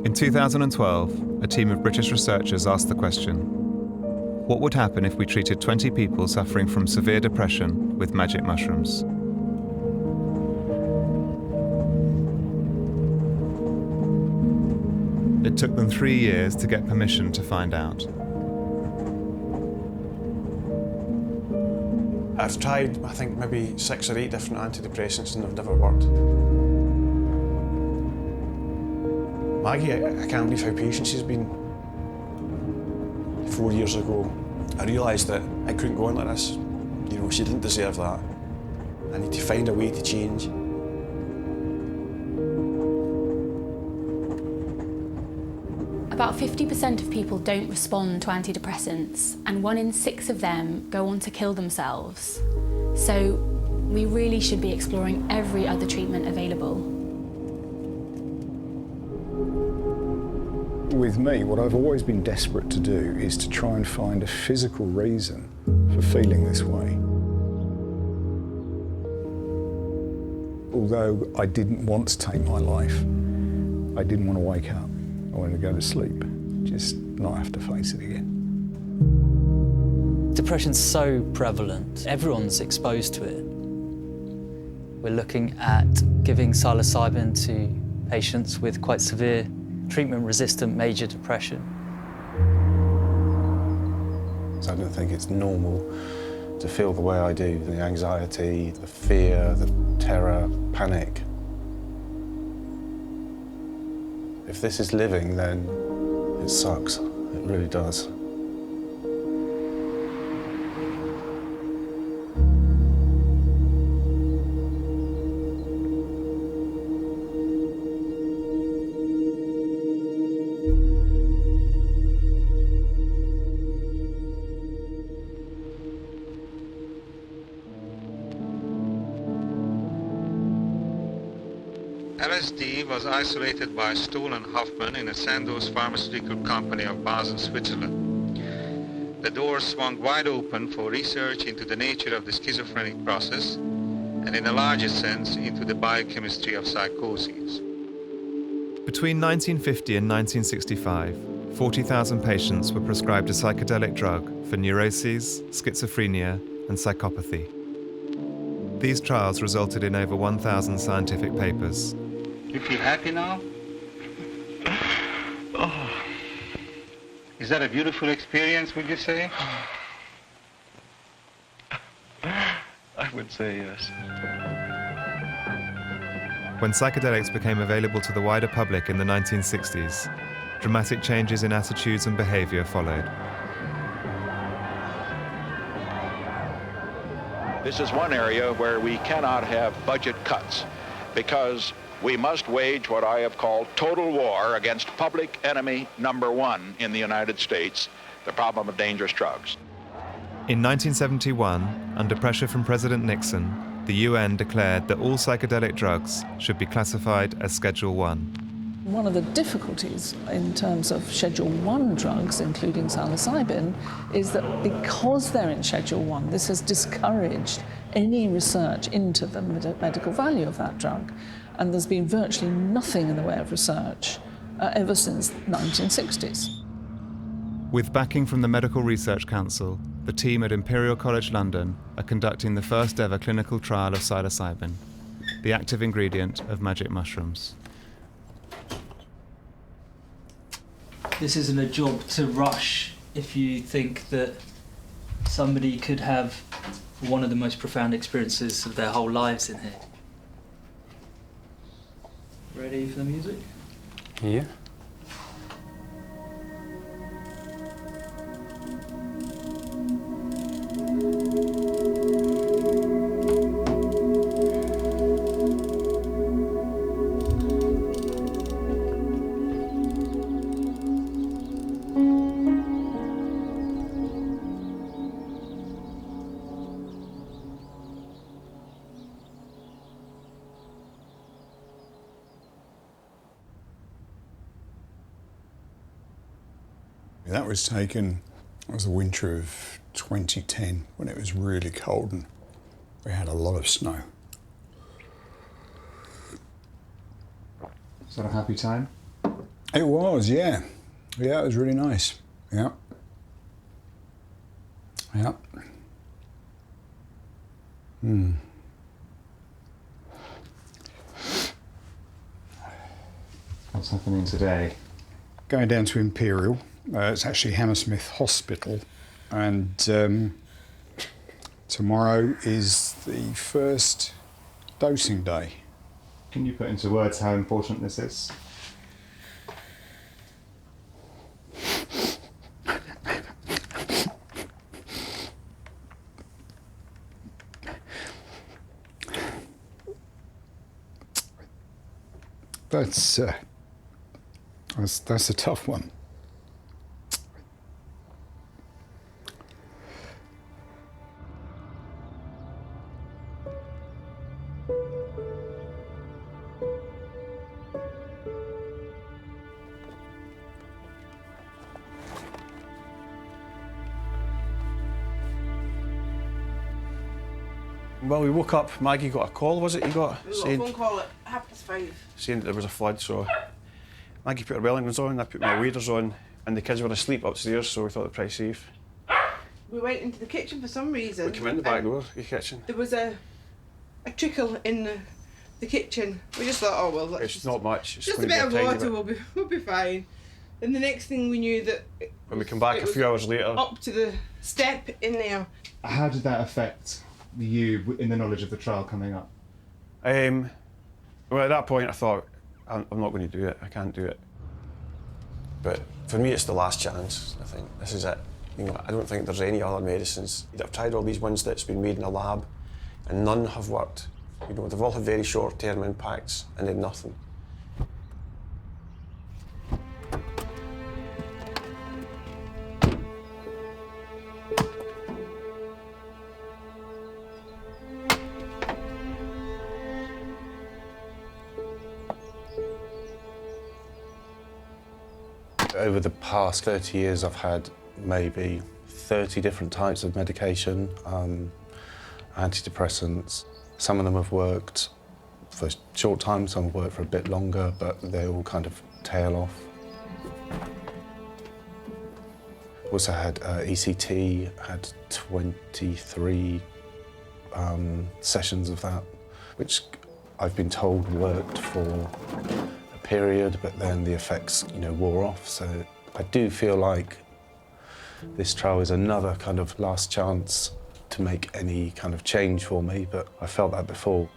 In 2012, a team of British researchers asked the question, what would happen if we treated 20 people suffering from severe depression with magic mushrooms? It took them 3 years to get permission to find out. I've tried, I think, maybe 6 or 8 different antidepressants and they've never worked. Maggie, I can't believe how patient she's been. 4 years ago, I realised that I couldn't go on like this. You know, she didn't deserve that. I need to find a way to change. About 50% of people don't respond to antidepressants, and 1 in 6 of them go on to kill themselves. So we really should be exploring every other treatment available. With me, what I've always been desperate to do is to try and find a physical reason for feeling this way. Although I didn't want to take my life, I didn't want to wake up. I wanted to go to sleep, just not have to face it again. Depression's so prevalent, everyone's exposed to it. We're looking at giving psilocybin to patients with quite severe treatment-resistant major depression. I don't think it's normal to feel the way I do, the anxiety, the fear, the terror, panic. If this is living, then it sucks. It really does. LSD was isolated by Stoll and Hoffman in a Sandoz pharmaceutical company of Basel, Switzerland. The doors swung wide open for research into the nature of the schizophrenic process and, in a larger sense, into the biochemistry of psychoses. Between 1950 and 1965, 40,000 patients were prescribed a psychedelic drug for neuroses, schizophrenia, and psychopathy. These trials resulted in over 1,000 scientific papers. You feel happy now? Oh. Is that a beautiful experience, would you say? I would say yes. When psychedelics became available to the wider public in the 1960s, dramatic changes in attitudes and behavior followed. This is one area where we cannot have budget cuts because we must wage what I have called total war against public enemy number 1 in the United States, the problem of dangerous drugs. In 1971, under pressure from President Nixon, the UN declared that all psychedelic drugs should be classified as Schedule 1. One of the difficulties in terms of Schedule 1 drugs, including psilocybin, is that because they're in Schedule 1, this has discouraged any research into the medical value of that drug. And there's been virtually nothing in the way of research ever since the 1960s. With backing from the Medical Research Council, the team at Imperial College London are conducting the first ever clinical trial of psilocybin, the active ingredient of magic mushrooms. This isn't a job to rush if you think that somebody could have one of the most profound experiences of their whole lives in here. Ready for the music? Yeah. That was taken, it was the winter of 2010 when it was really cold and we had a lot of snow. Is that a happy time? It was, yeah. Yeah, it was really nice. Yeah. Yeah. What's happening today? Going down to Imperial. It's actually Hammersmith Hospital. And tomorrow is the first dosing day. Can you put into words how important this is? That's a tough one. Well, we woke up, Maggie got a call, was it? You got? We got a phone call at 5:30. Saying that there was a flood, so Maggie put her Wellingtons on, I put my waders on, and the kids were asleep upstairs, so we thought they'd probably safe. We went into the kitchen for some reason. We came in the back door of the kitchen. There was a trickle in the kitchen. We just thought, oh well, It's not much. It's just a going to bit of be a tiny water, bit. we'll be fine. And the next thing we knew that When we come back a few hours later, up to the step in there. How did that affect you in the knowledge of the trial coming up? well, at that point I thought, I'm not going to do it. I can't do it. But for me, it's the last chance. I think this is it. You know, I don't think there's any other medicines. I've tried all these ones that's been made in a lab, and none have worked. You know, they've all had very short-term impacts, and then nothing. Over the past 30 years, I've had maybe 30 different types of medication, antidepressants. Some of them have worked for a short time, some have worked for a bit longer, but they all kind of tail off. Also had ECT, had 23 sessions of that, which I've been told worked for period, but then the effects, wore off. So I do feel like this trial is another kind of last chance to make any kind of change for me, but I felt that before.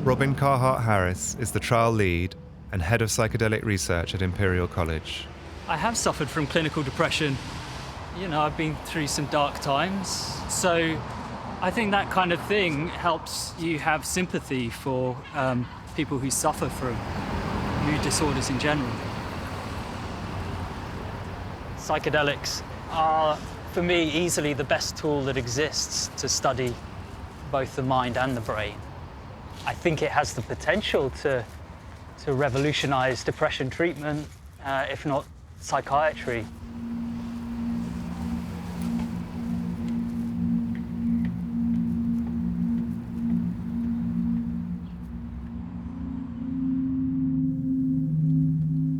Robin Carhart-Harris is the trial lead and head of psychedelic research at Imperial College. I have suffered from clinical depression. I've been through some dark times. So I think that kind of thing helps you have sympathy for people who suffer from mood disorders in general. Psychedelics are, for me, easily the best tool that exists to study both the mind and the brain. I think it has the potential to revolutionize depression treatment, if not psychiatry.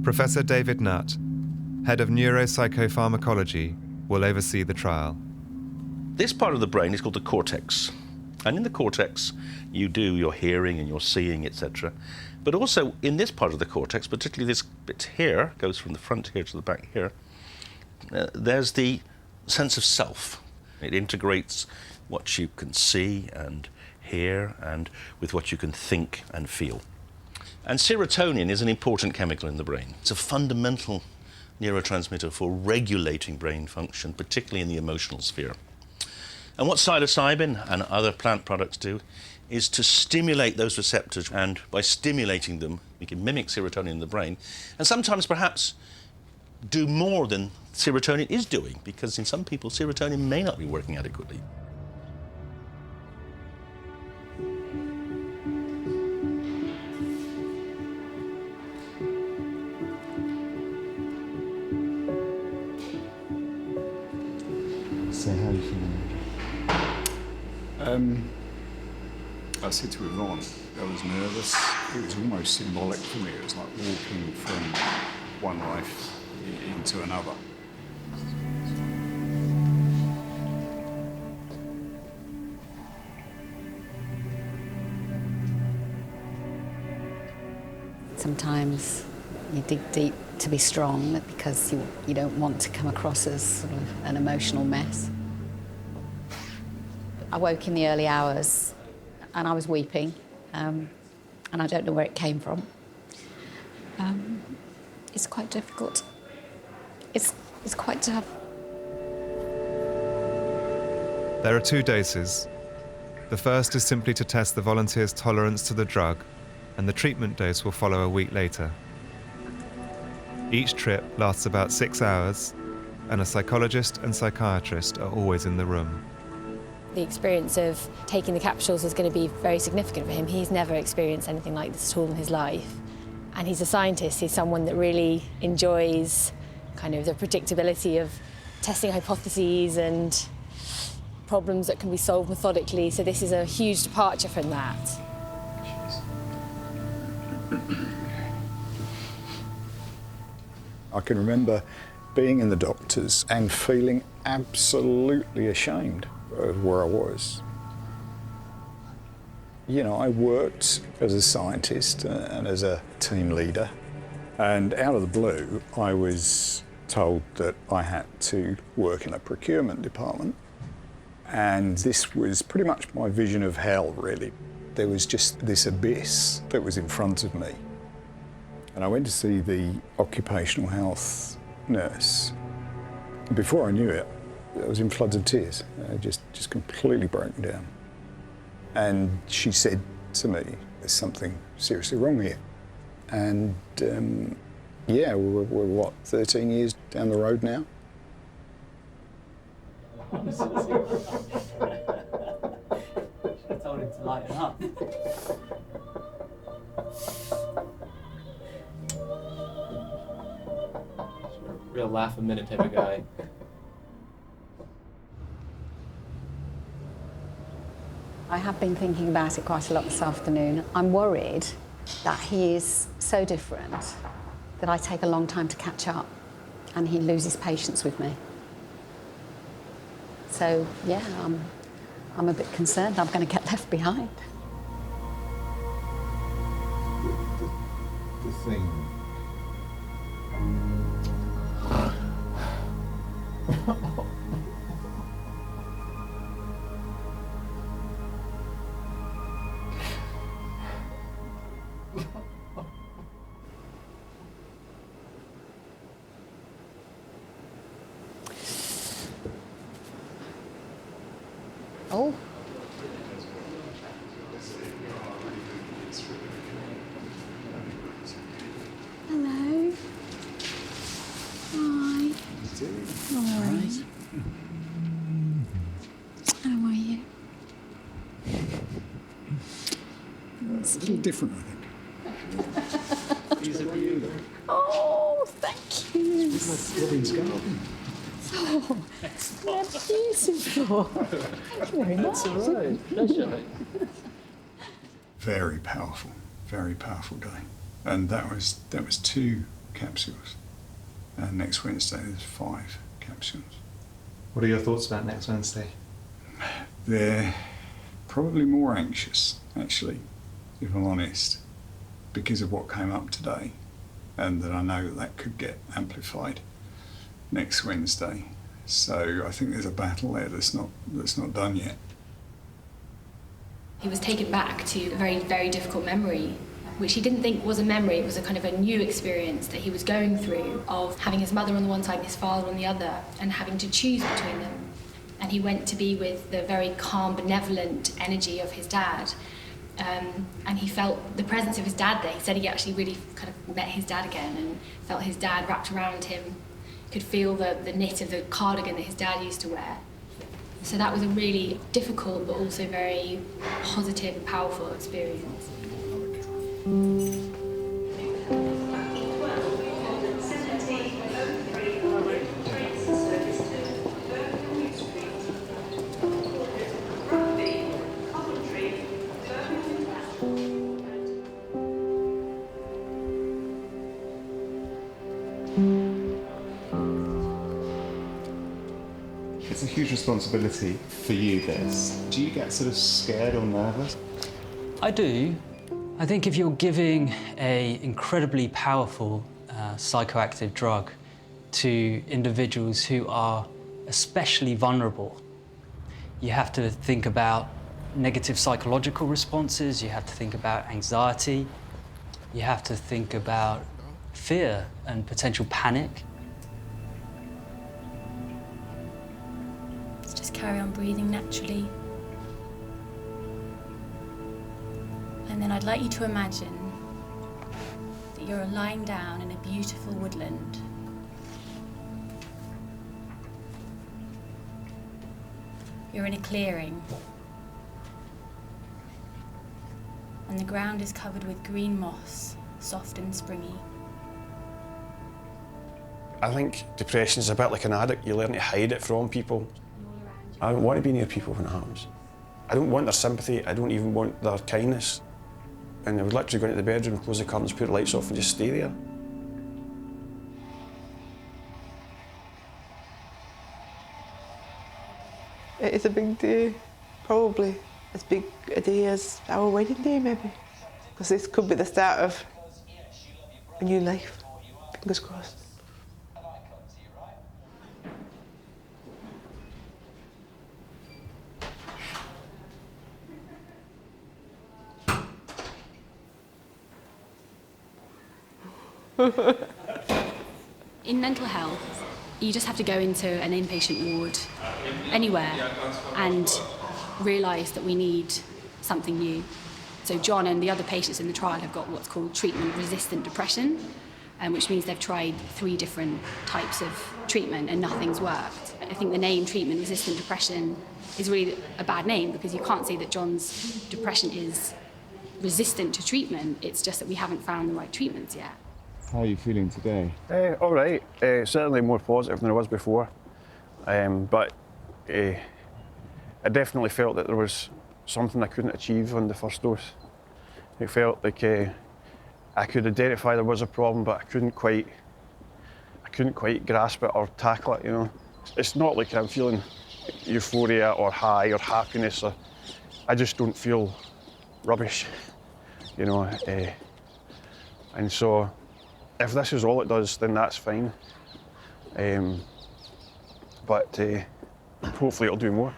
Professor David Nutt, head of neuropsychopharmacology, will oversee the trial. This part of the brain is called the cortex. And in the cortex, you do your hearing and your seeing, etc. But also in this part of the cortex, particularly this bit here, goes from the front here to the back here, there's the sense of self. It integrates what you can see and hear and with what you can think and feel. And serotonin is an important chemical in the brain. It's a fundamental neurotransmitter for regulating brain function, particularly in the emotional sphere. And what psilocybin and other plant products do is to stimulate those receptors, and by stimulating them, we can mimic serotonin in the brain, and sometimes perhaps do more than serotonin is doing, because in some people, serotonin may not be working adequately. So how are you feeling? I said to Yvonne, I was nervous. It was almost symbolic for me. It was like walking from one life into another. Sometimes you dig deep to be strong because you don't want to come across as sort of an emotional mess. I woke in the early hours and I was weeping, and I don't know where it came from. It's quite difficult. It's quite tough. There are 2 doses. The first is simply to test the volunteer's tolerance to the drug, and the treatment dose will follow a week later. Each trip lasts about 6 hours, and a psychologist and psychiatrist are always in the room. The experience of taking the capsules was going to be very significant for him. He's never experienced anything like this at all in his life. And he's a scientist. He's someone that really enjoys kind of the predictability of testing hypotheses and problems that can be solved methodically. So this is a huge departure from that. I can remember being in the doctors and feeling absolutely ashamed of where I was. You know, I worked as a scientist and as a team leader, and out of the blue, I was told that I had to work in a procurement department. And this was pretty much my vision of hell, really. There was just this abyss that was in front of me. And I went to see the occupational health nurse. Before I knew it, I was in floods of tears. I just completely broke down. And she said to me, there's something seriously wrong here. And yeah, we're what, 13 years down the road now? I told him to lighten up. Real laugh a minute type of guy. I have been thinking about it quite a lot this afternoon. I'm worried that he is so different that I take a long time to catch up and he loses patience with me. So, yeah, I'm a bit concerned I'm going to get left behind. The thing. Oh. Hello. Hi. How are you? How are you? It's a little different, I think. Oh, thank you. Robin's garden. Oh, they're beautiful. Thank you very much. That's all right. Pleasure. Very powerful day. And that was 2 capsules. And next Wednesday there's 5 capsules. What are your thoughts about next Wednesday? They're probably more anxious, actually, if I'm honest, because of what came up today, and that I know that could get amplified next Wednesday. So I think there's a battle there that's not done yet. He was taken back to a very, very difficult memory, which he didn't think was a memory. It was a kind of a new experience that he was going through of having his mother on the one side and his father on the other and having to choose between them. And he went to be with the very calm, benevolent energy of his dad. And he felt the presence of his dad there. He said he actually really kind of met his dad again and felt his dad wrapped around him, could feel the knit of the cardigan that his dad used to wear. So that was a really difficult but also very positive and powerful experience. huge responsibility for you, this. Do you get sort of scared or nervous? I do. I think if you're giving an incredibly powerful psychoactive drug to individuals who are especially vulnerable, you have to think about negative psychological responses, you have to think about anxiety, you have to think about fear and potential panic. Let's just carry on breathing naturally. And then I'd like you to imagine that you're lying down in a beautiful woodland. You're in a clearing. And the ground is covered with green moss, soft and springy. I think depression is a bit like an addict. You learn to hide it from people. I don't want to be near people when it happens. I don't want their sympathy. I don't even want their kindness. And I would literally go into the bedroom, close the curtains, put the lights off and just stay there. It is a big day, probably as big a day as our wedding day maybe. Because this could be the start of a new life, fingers crossed. In mental health, you just have to go into an inpatient ward anywhere and realise that we need something new. So John and the other patients in the trial have got what's called treatment-resistant depression, which means they've tried 3 different types of treatment and nothing's worked. I think the name treatment-resistant depression is really a bad name because you can't say that John's depression is resistant to treatment, it's just that we haven't found the right treatments yet. How are you feeling today? All right, certainly more positive than I was before, but I definitely felt that there was something I couldn't achieve on the first dose. It felt like I could identify there was a problem, but I couldn't quite grasp it or tackle it. You know, it's not like I'm feeling euphoria or high or happiness. I just don't feel rubbish, you know, and so. If this is all it does, then that's fine. But hopefully it'll do more.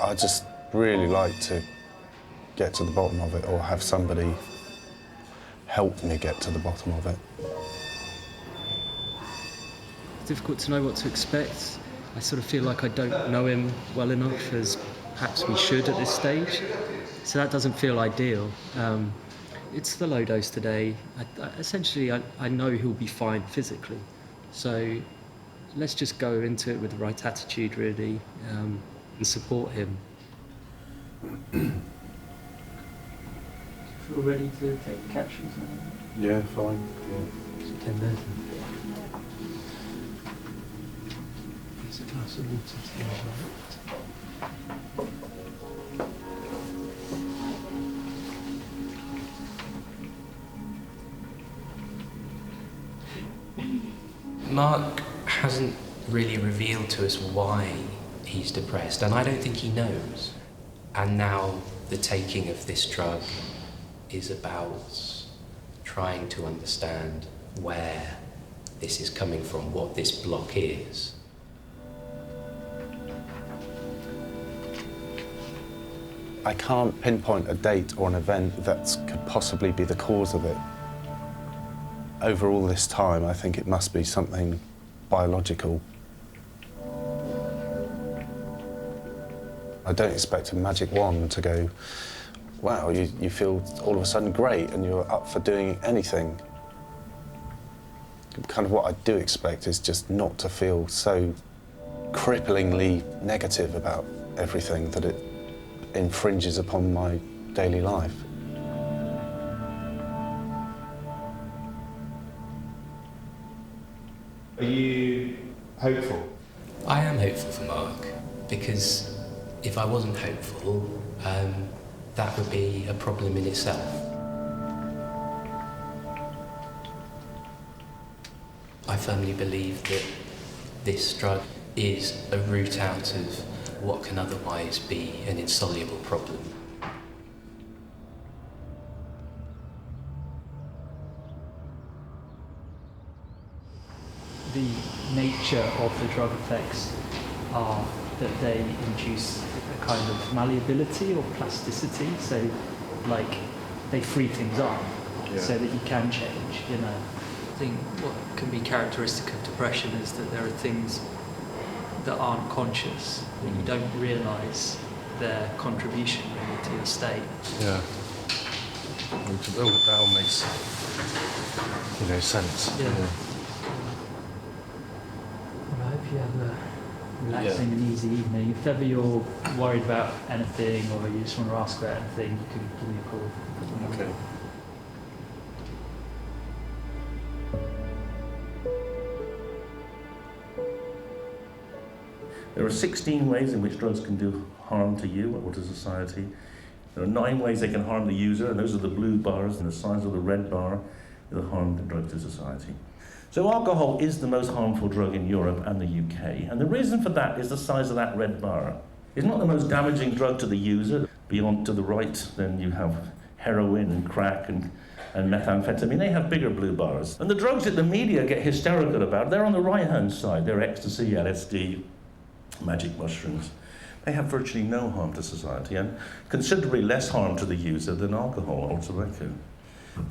I just really like to get to the bottom of it or have somebody help me get to the bottom of it. It's difficult to know what to expect. I sort of feel like I don't know him well enough as perhaps we should at this stage. So that doesn't feel ideal. It's the low dose today. Essentially, I know he'll be fine physically. So let's just go into it with the right attitude, really, and support him. Feel ready to take capsules now? Yeah, fine. Yeah. So 10 minutes. There's a glass of water to the right. Mark hasn't really revealed to us why he's depressed, and I don't think he knows. And now the taking of this drug is about trying to understand where this is coming from, what this block is. I can't pinpoint a date or an event that could possibly be the cause of it. Over all this time, I think it must be something biological. I don't expect a magic wand to go, wow, you feel all of a sudden great and you're up for doing anything. Kind of what I do expect is just not to feel so cripplingly negative about everything that it infringes upon my daily life. Are you hopeful? I am hopeful for Mark, because if I wasn't hopeful, that would be a problem in itself. I firmly believe that this drug is a route out of what can otherwise be an insoluble problem. The nature of the drug effects are that they induce a kind of malleability or plasticity, so like they free things up so that you can change, you know. I think what can be characteristic of depression is that there are things that aren't conscious, that you don't realise their contribution really to your state. Yeah. That all makes, sense. Yeah. Well, I hope you have a relaxing and easy evening. If ever you're worried about anything or you just want to ask about anything, you can give me a call. Okay. There are 16 ways in which drugs can do harm to you or to society. There are 9 ways they can harm the user, and those are the blue bars, and the size of the red bar are the harm the drug to society. So alcohol is the most harmful drug in Europe and the UK, and the reason for that is the size of that red bar. It's not the most damaging drug to the user. Beyond to the right, then you have heroin and crack and methamphetamine. They have bigger blue bars. And the drugs that the media get hysterical about, they're on the right-hand side. They're ecstasy, LSD, magic mushrooms. They have virtually no harm to society and considerably less harm to the user than alcohol or tobacco.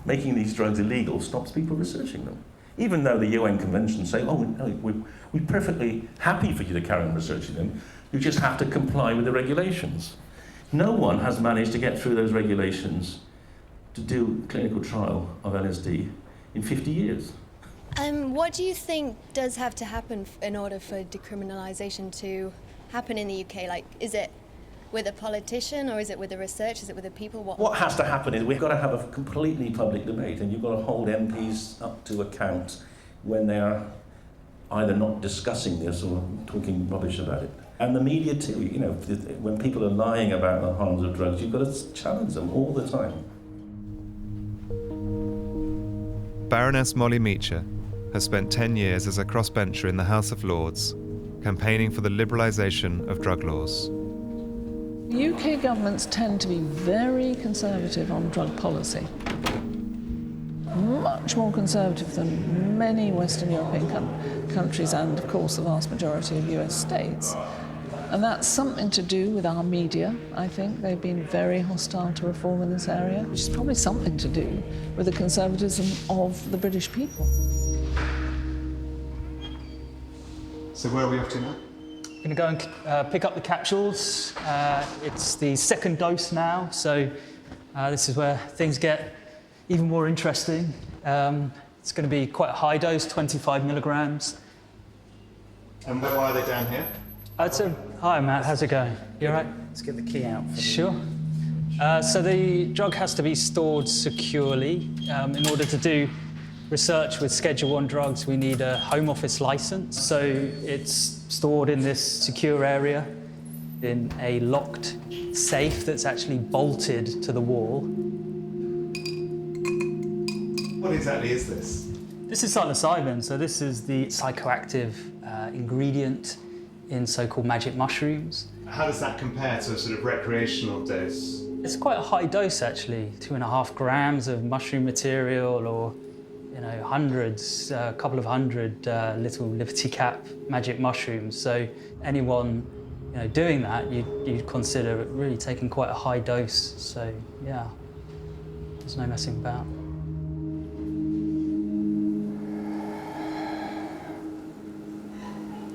Making these drugs illegal stops people researching them. Even though the UN conventions say, we're perfectly happy for you to carry on researching them, you just have to comply with the regulations. No one has managed to get through those regulations to do clinical trial of LSD in 50 years. What do you think does have to happen in order for decriminalisation to happen in the UK? Like, is it with a politician, or is it with the research? Is it with the people? What has to happen is we've got to have a completely public debate, and you've got to hold MPs up to account when they are either not discussing this or talking rubbish about it. And the media too, when people are lying about the harms of drugs, you've got to challenge them all the time. Baroness Molly Meacher has spent 10 years as a crossbencher in the House of Lords, campaigning for the liberalisation of drug laws. UK governments tend to be very conservative on drug policy. Much more conservative than many Western European countries and, of course, the vast majority of US states. And that's something to do with our media, I think. They've been very hostile to reform in this area, which is probably something to do with the conservatism of the British people. So where are we off to now? I'm going to go and pick up the capsules. It's the second dose now, so this is where things get even more interesting. It's going to be quite a high dose, 25 milligrams. And why are they down here? Hi, Matt, how's it going? You all right? Let's get the key out. Sure. So the drug has to be stored securely. In order to do research with Schedule 1 drugs, we need a Home Office license. So it's stored in this secure area in a locked safe that's actually bolted to the wall. What exactly is this? This is psilocybin. So this is the psychoactive ingredient in so-called magic mushrooms. How does that compare to a sort of recreational dose? It's quite a high dose, actually. 2.5 grams of mushroom material, or hundreds, a couple of hundred little Liberty Cap magic mushrooms. So anyone doing that, you'd consider really taking quite a high dose. So yeah, there's no messing about.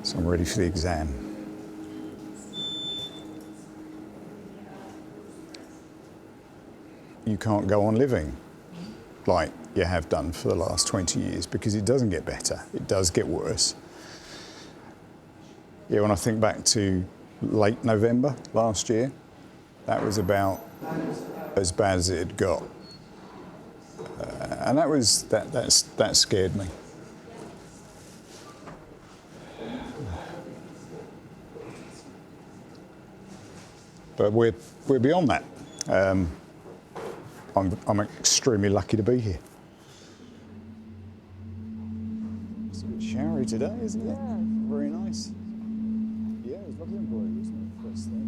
So I'm ready for the exam. You can't go on living like you have done for the last 20 years because it doesn't get better, it does get worse. Yeah, when I think back to late November last year, that was about as bad as it had got. And that scared me. But we're beyond that. I'm extremely lucky to be here. It's a bit showery today, isn't it? Yeah. Very nice. Yeah, it was lovely and blue, wasn't it? First thing.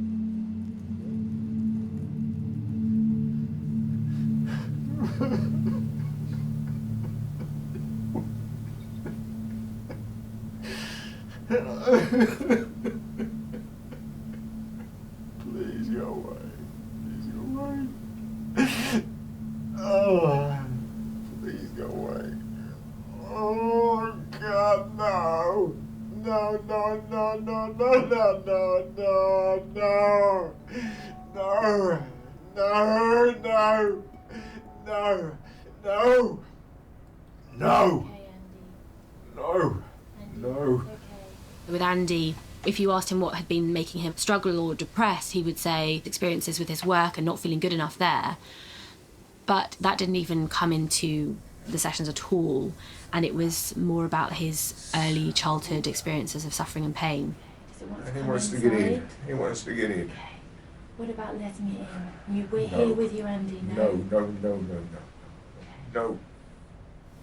Please go away. Please go away. Oh, please go away. Oh God, no. No, no, no, no, no, no, no, no, no. No. No, no. No. No. No. No. No. With Andy, if you asked him what had been making him struggle or depressed, he would say experiences with his work and not feeling good enough there. But that didn't even come into the sessions at all, and it was more about his early childhood experiences of suffering and pain. He wants to get in. He wants to get in. Okay. What about letting it in? We're here with you, Andy. No. No.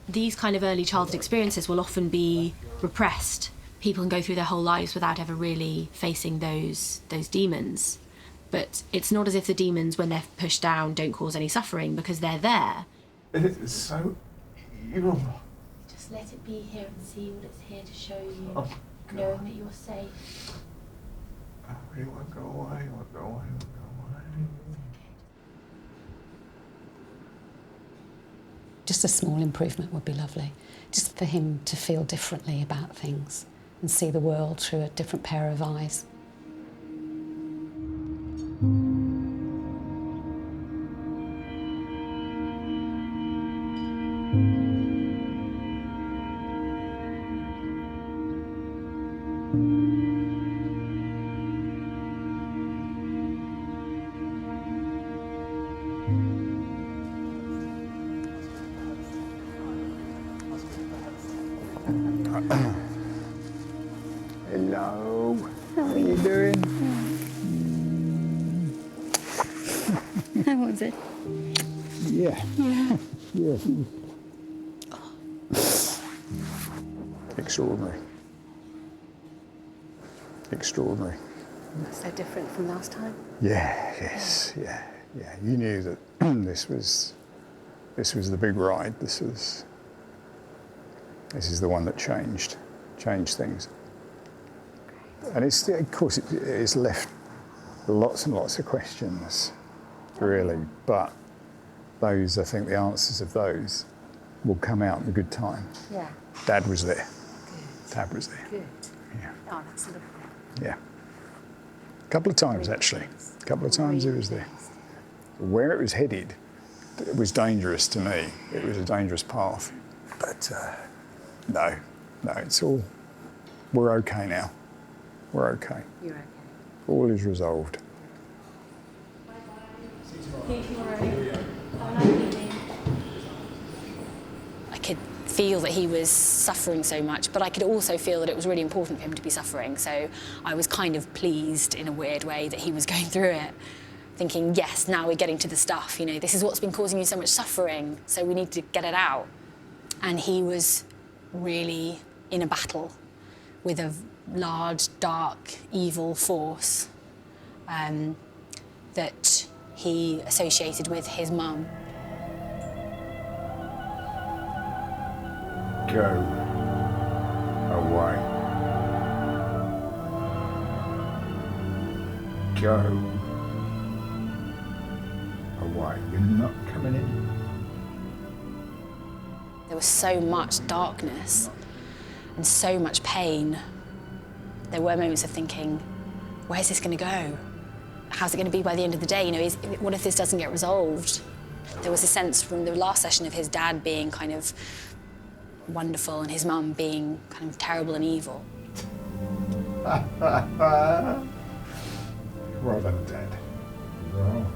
These kind of early childhood experiences will often be repressed. People can go through their whole lives without ever really facing those demons. But it's not as if the demons, when they're pushed down, don't cause any suffering, because they're there. It is so evil. Just let it be here and see what it's here to show you, Oh, knowing that you're safe. I really want to go away. I want to go away. I want to go away. Just a small improvement would be lovely. Just for him to feel differently about things and see the world through a different pair of eyes. Hello. How are you doing? How was it? Yeah. Yeah. Yeah. Extraordinary. Extraordinary. So different from last time? Yeah, yes, yeah. You knew that this was the big ride. This is the one that changed things. And it's, of course, it's left lots and lots of questions, really. But those, I think, the answers of those will come out in a good time. Yeah. Dad was there. Good. Dad was there. Good. Yeah. Oh, that's lovely. Yeah. A couple of times, actually. A couple of times he was there. Where it was headed, it was dangerous to me. It was a dangerous path. But no, it's all, we're okay now. We're okay. You're okay. All is resolved. I could feel that he was suffering so much, but I could also feel that it was really important for him to be suffering. So I was kind of pleased in a weird way that he was going through it, thinking, yes, now we're getting to the stuff, this is what's been causing you so much suffering, so we need to get it out. And he was really in a battle with a large, dark, evil force that he associated with his mum. Go away. Go away. You're not coming in. There was so much darkness and so much pain. There were moments of thinking, where's this going to go? How's it going to be by the end of the day? What if this doesn't get resolved? There was a sense from the last session of his dad being kind of wonderful and his mum being kind of terrible and evil. Well done, Dad. Well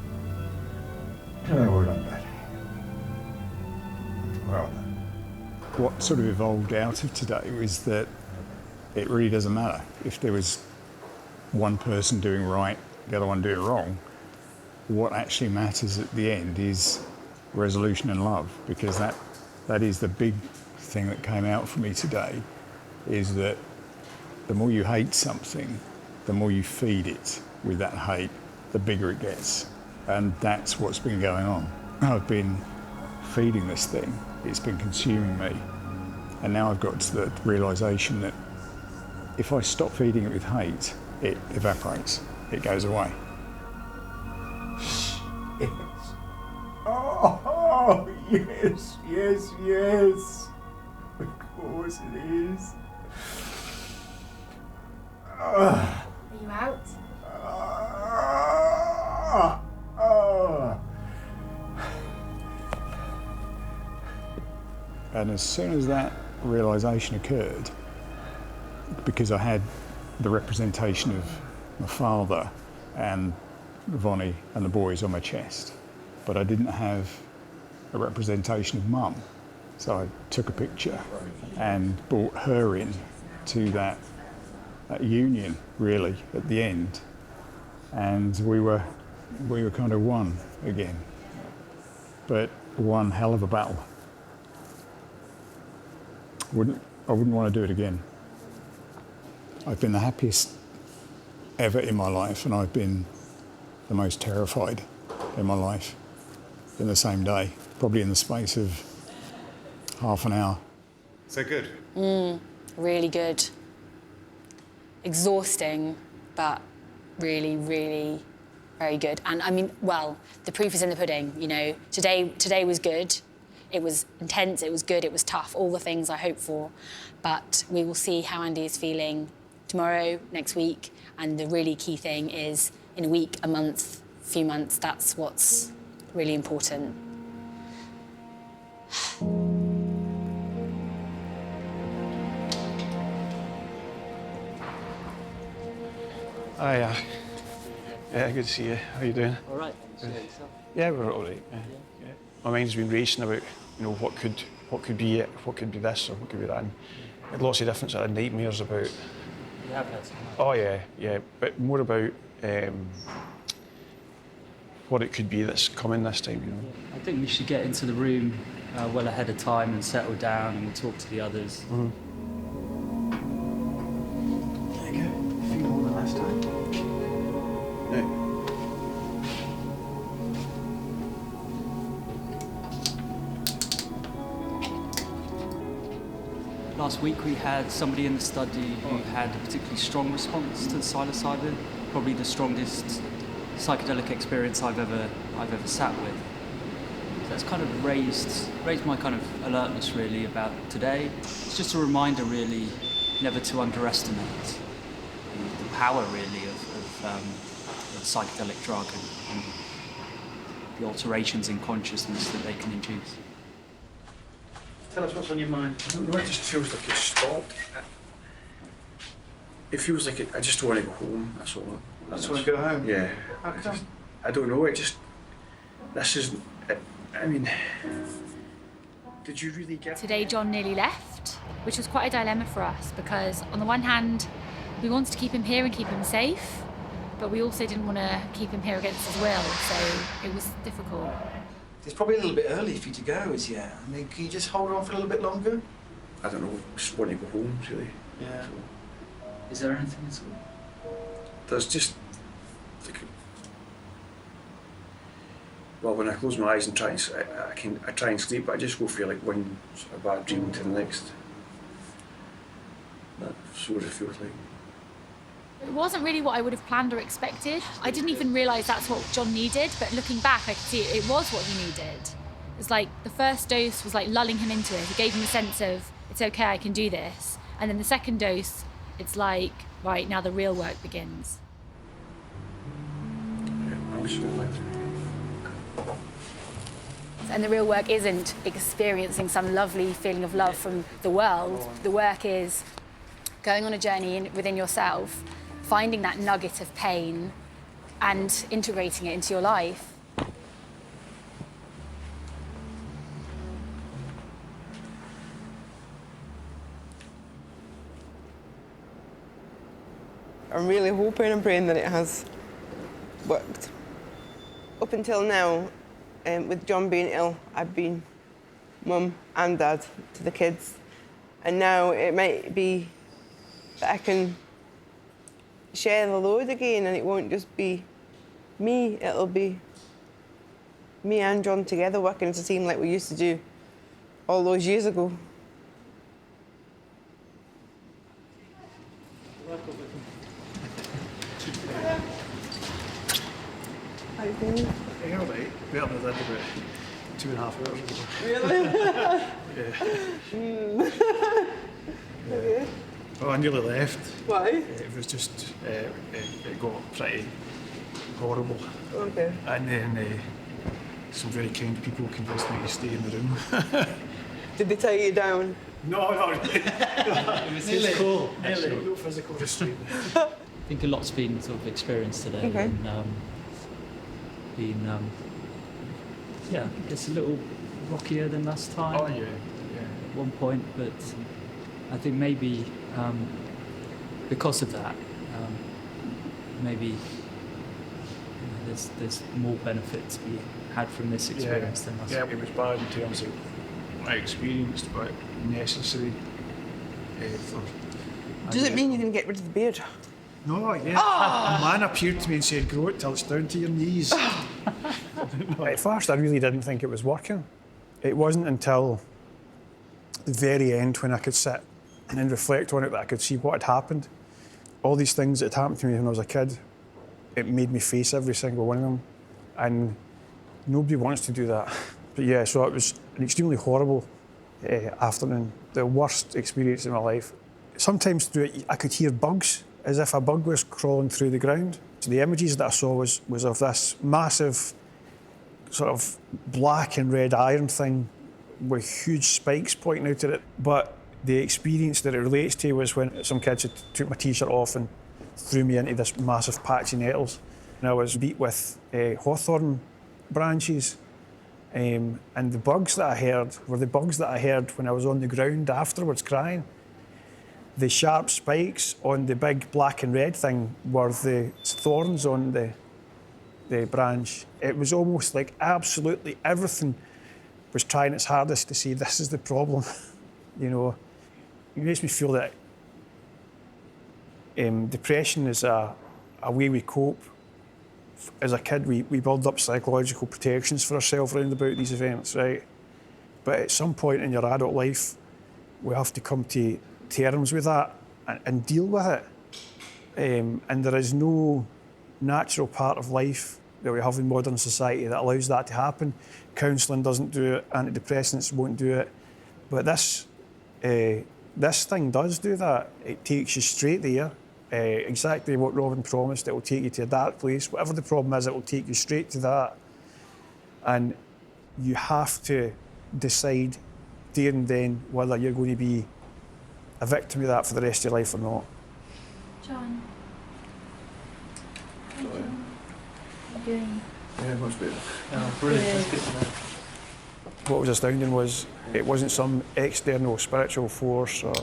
done, Dad. Well done. What sort of evolved out of today was that it really doesn't matter if there was one person doing right the other one do it wrong. What actually matters at the end is resolution and love, because that is the big thing that came out for me today, is that the more you hate something, the more you feed it with that hate, the bigger it gets. And that's what's been going on. I've been feeding this thing, it's been consuming me. And now I've got to the realisation that if I stop feeding it with hate, it evaporates, it goes away. Yes. Oh, yes, yes, yes. Of course it is. Are you out? And as soon as that realisation occurred, because I had the representation of my father and Vonnie and the boys on my chest, but I didn't have a representation of Mum. So I took a picture and brought her in to that union, really, at the end. And we were kind of one again, but one hell of a battle. I wouldn't want to do it again. I've been the happiest ever in my life, and I've been the most terrified in my life in the same day, probably in the space of half an hour. So good? Really good. Exhausting, but really, really very good. And I mean, well, the proof is in the pudding, you know. Today was good. It was intense, it was good, it was tough, all the things I hoped for. But we will see how Andy is feeling tomorrow, next week, and the really key thing is in a week, a month, a few months, that's what's really important. Hi, yeah, good to see you. How you doing? All right. Yeah, we're all right. Yeah. My mind's been racing about, you know, what could be it, what could be this, or what could be that. And I had lots of different sort of nightmares about. You have had some. Oh yeah, but more about what it could be that's coming this time, you know. I think we should get into the room well ahead of time and settle down, and we'll talk to the others. Mm-hmm. There you go. Feel all the last time. No. Last week we had somebody in the study who had a particularly strong response to the psilocybin, probably the strongest psychedelic experience I've ever sat with. So that's kind of raised my kind of alertness really about today. It's just a reminder really never to underestimate the power really of a psychedelic drug and the alterations in consciousness that they can induce. Tell us what's on your mind. I don't know, it just feels like it's stopped. It feels like I just want to go home, that's all. I just want to go home? Yeah. How come? I don't know, this isn't, I mean, did you really get... Today John nearly left, which was quite a dilemma for us because on the one hand, we wanted to keep him here and keep him safe, but we also didn't want to keep him here against his will, so it was difficult. It's probably a little bit early for you to go, as yet. I mean, can you just hold on for a little bit longer? I don't know, just want to go home, really. Yeah. So, Is there anything at all? there's just, like, well, when I close my eyes and try and I try and sleep, but I just go for like one sort of bad dream to the next. That's what it feels like. It wasn't really what I would have planned or expected. I didn't even realise that's what John needed, but looking back, I could see it was what he needed. It's like the first dose was like lulling him into it. It gave him a sense of, it's okay, I can do this. And then the second dose, it's like, right, now the real work begins. I'm sure. And the real work isn't experiencing some lovely feeling of love from the world. The work is going on a journey within yourself, finding that nugget of pain and integrating it into your life. I'm really hoping and praying that it has worked. Up until now, with John being ill, I've been mum and dad to the kids. And now it might be that I can share the load again, and it won't just be me, it'll be me and John together working as a team like we used to do all those years ago. How you feeling? Yeah, all right. Better than I did about 2.5 hours ago. Really? Yeah. Okay. Well, I nearly left. Why? It was just, it got pretty horrible. Okay. And then some very kind people convinced me to stay in the room. Did they tie you down? No, not really. It was physical. No physical restraint. I think a lot's been sort of experienced today. Okay. And, yeah, it's a little rockier than last time. Oh, yeah. At one point, but I think maybe because of that, maybe there's more benefit to be had from this experience than last. Yeah, it was bad in terms of what I experienced, but necessary for... Does it mean you can get rid of the beard? No, yeah. A man appeared to me and said, grow it till it's down to your knees. At first, I really didn't think it was working. It wasn't until the very end when I could sit and reflect on it that I could see what had happened. All these things that had happened to me when I was a kid, it made me face every single one of them. And nobody wants to do that. But yeah, so it was an extremely horrible afternoon, the worst experience in my life. Sometimes through it, I could hear bugs, as if a bug was crawling through the ground. So the images that I saw was of this massive sort of black and red iron thing with huge spikes pointing out at it. But the experience that it relates to was when some kids had took my t-shirt off and threw me into this massive patch of nettles. And I was beat with hawthorn branches. And the bugs that I heard were the bugs that I heard when I was on the ground afterwards crying. The sharp spikes on the big black and red thing were the thorns on the branch. It was almost like absolutely everything was trying its hardest to say, this is the problem. You know, it makes me feel that depression is a way we cope. As a kid, we build up psychological protections for ourselves around about these events, right? But at some point in your adult life, we have to come to terms with that and deal with it. And there is no natural part of life that we have in modern society that allows that to happen. Counselling doesn't do it, antidepressants won't do it. But this thing does do that. It takes you straight there. Exactly what Robin promised, it will take you to a dark place. Whatever the problem is, it will take you straight to that. And you have to decide there and then whether you're going to be a victim of that for the rest of your life or not. John. Sorry. How are you doing? Yeah, much better. Oh, brilliant. That's good to know. What was astounding was it wasn't some external spiritual force or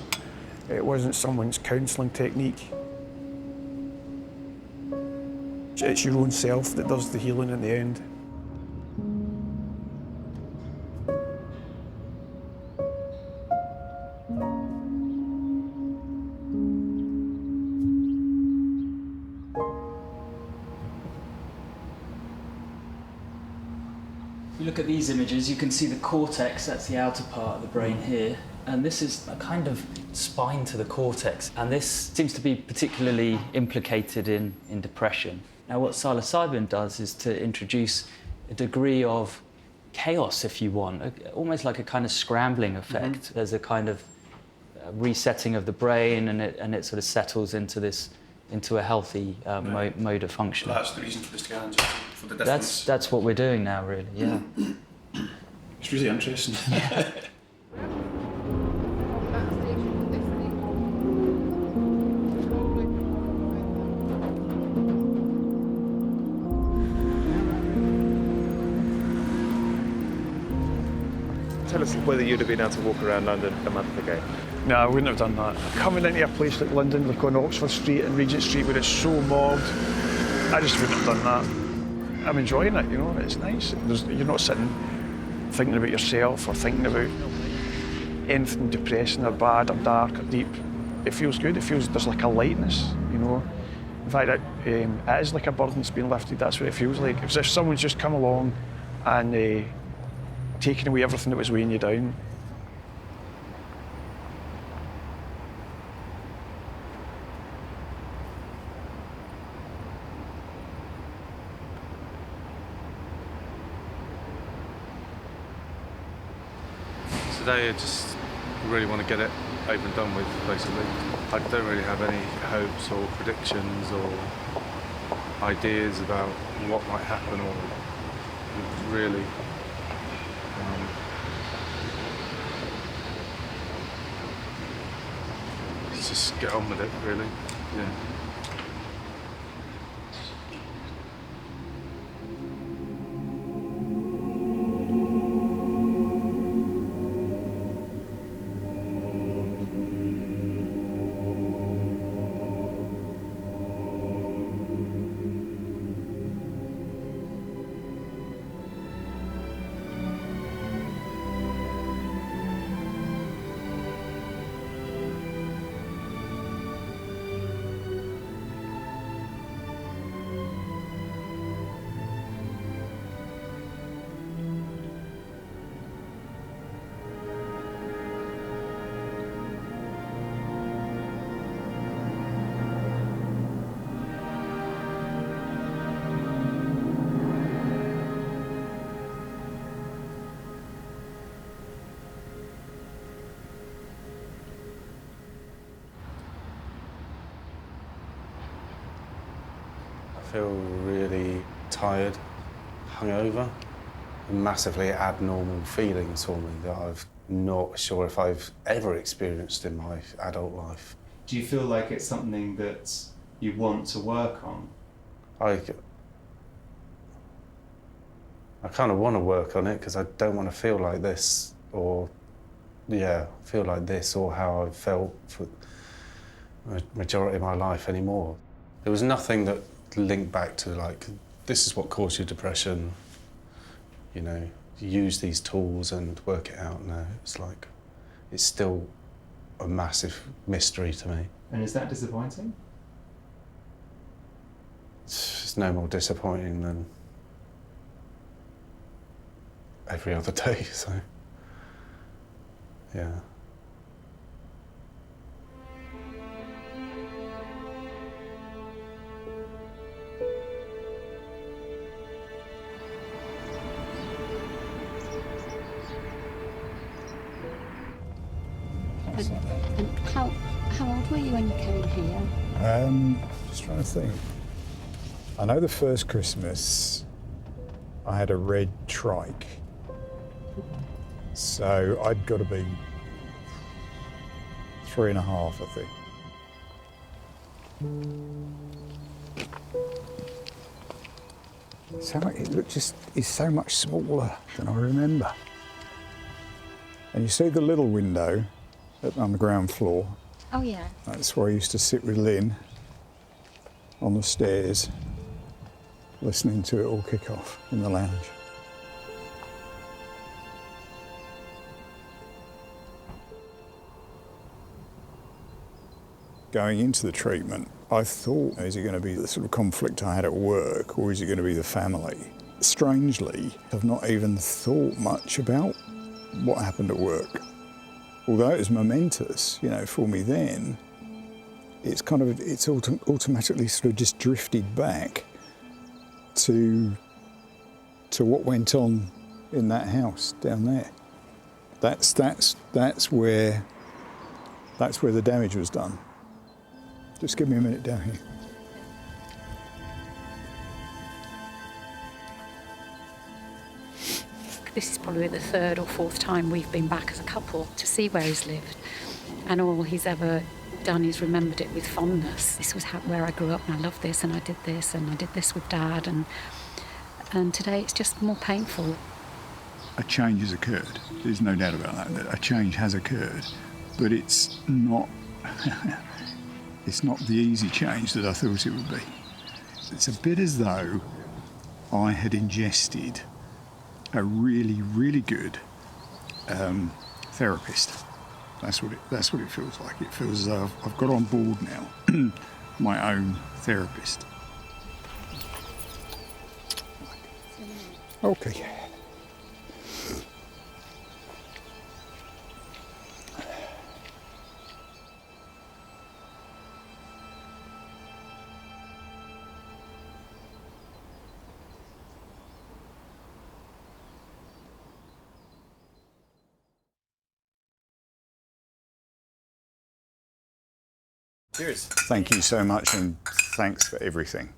it wasn't someone's counselling technique. It's your own self that does the healing in the end. If you look at these images, you can see the cortex, that's the outer part of the brain here, and this is a kind of spine to the cortex, and this seems to be particularly implicated in depression. Now what psilocybin does is to introduce a degree of chaos, if you want, almost like a kind of scrambling effect. Mm-hmm. There's a kind of resetting of the brain, and it sort of settles into a healthy mode of function. So that's the reason for the scans, for the difference. That's what we're doing now, really. Yeah. It's really interesting. Tell us whether you'd have been able to walk around London a month ago. No, I wouldn't have done that. Coming into a place like London, like on Oxford Street and Regent Street, where it's so mobbed, I just wouldn't have done that. I'm enjoying it, you know, it's nice. You're not sitting thinking about yourself or thinking about anything depressing or bad or dark or deep. It feels good, it feels there's like a lightness, you know. In fact, it is like a burden's been lifted, that's what it feels like. It's as if someone's just come along and taken away everything that was weighing you down. Today I just really want to get it over and done with, basically. I don't really have any hopes or predictions or ideas about what might happen or really. Let's just get on with it, really. Yeah. I feel really tired, hungover, massively abnormal feelings for me that I'm not sure if I've ever experienced in my adult life. Do you feel like it's something that you want to work on? I kind of want to work on it because I don't want to feel like this or, feel like this or how I've felt for the majority of my life anymore. There was nothing that linked back to like, this is what caused your depression, you know, use these tools and work it out. No, it's like, it's still a massive mystery to me. And is that disappointing? It's no more disappointing than every other day, so, yeah. And how old were you when you came here? Just trying to think. I know the first Christmas I had a red trike. So I'd got to be 3.5, I think. So it's so much smaller than I remember. And you see the little window on the ground floor. Oh, yeah. That's where I used to sit with Lynn on the stairs, listening to it all kick off in the lounge. Going into the treatment, I thought, is it going to be the sort of conflict I had at work, or is it going to be the family? Strangely, I've not even thought much about what happened at work. Although it was momentous, you know, for me then, it's automatically sort of just drifted back to what went on in that house down there. That's where the damage was done. Just give me a minute down here. This is probably the 3rd or 4th time we've been back as a couple to see where he's lived. And all he's ever done is remembered it with fondness. This was where I grew up, and I loved this, and I did this with Dad, and today it's just more painful. A change has occurred. There's no doubt about that. A change has occurred, but it's not. It's not the easy change that I thought it would be. It's a bit as though I had ingested a really, really good therapist. That's what it feels like. It feels as though I've got on board now my own therapist. Okay. Cheers. Thank you so much, and thanks for everything.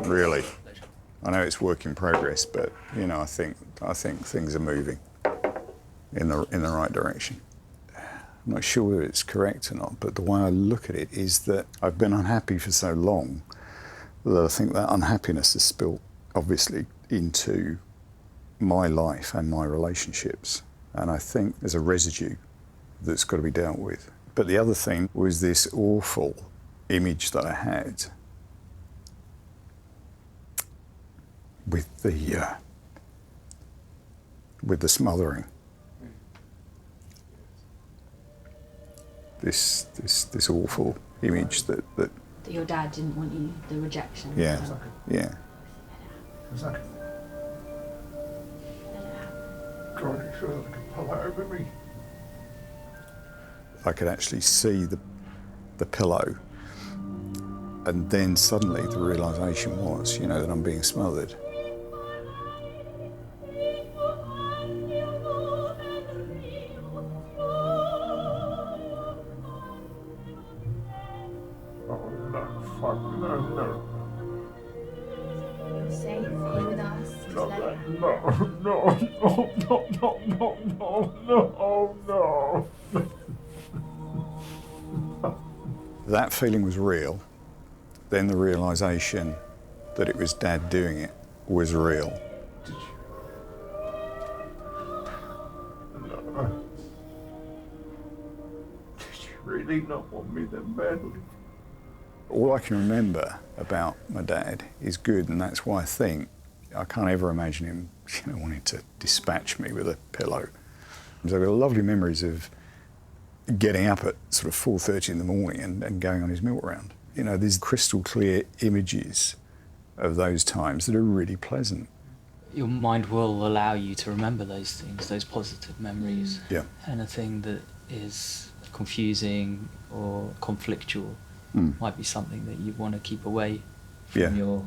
Really. I know it's work in progress, but you know, I think things are moving in the right direction. I'm not sure whether it's correct or not, but the way I look at it is that I've been unhappy for so long that I think that unhappiness has spilled, obviously, into my life and my relationships. And I think there's a residue that's got to be dealt with. But the other thing was this awful image that I had with the smothering. This awful image that your dad didn't want you, the rejection. yeah. Trying to sure that I can pull it over me. I could actually see the pillow, and then suddenly the realisation was, you know, that I'm being smothered. Oh no, fuck, no. You're safe here with us. No. That feeling was real. Then the realisation that it was Dad doing it was real. No. Did you really not want me that badly? All I can remember about my dad is good, and that's why I think I can't ever imagine him, you know, wanting to dispatch me with a pillow. So I've got lovely memories of getting up at sort of 4:30 in the morning and going on his milk round. You know, there's crystal clear images of those times that are really pleasant. Your mind will allow you to remember those things, those positive memories. Yeah. Anything that is confusing or conflictual might be something that you want to keep away from your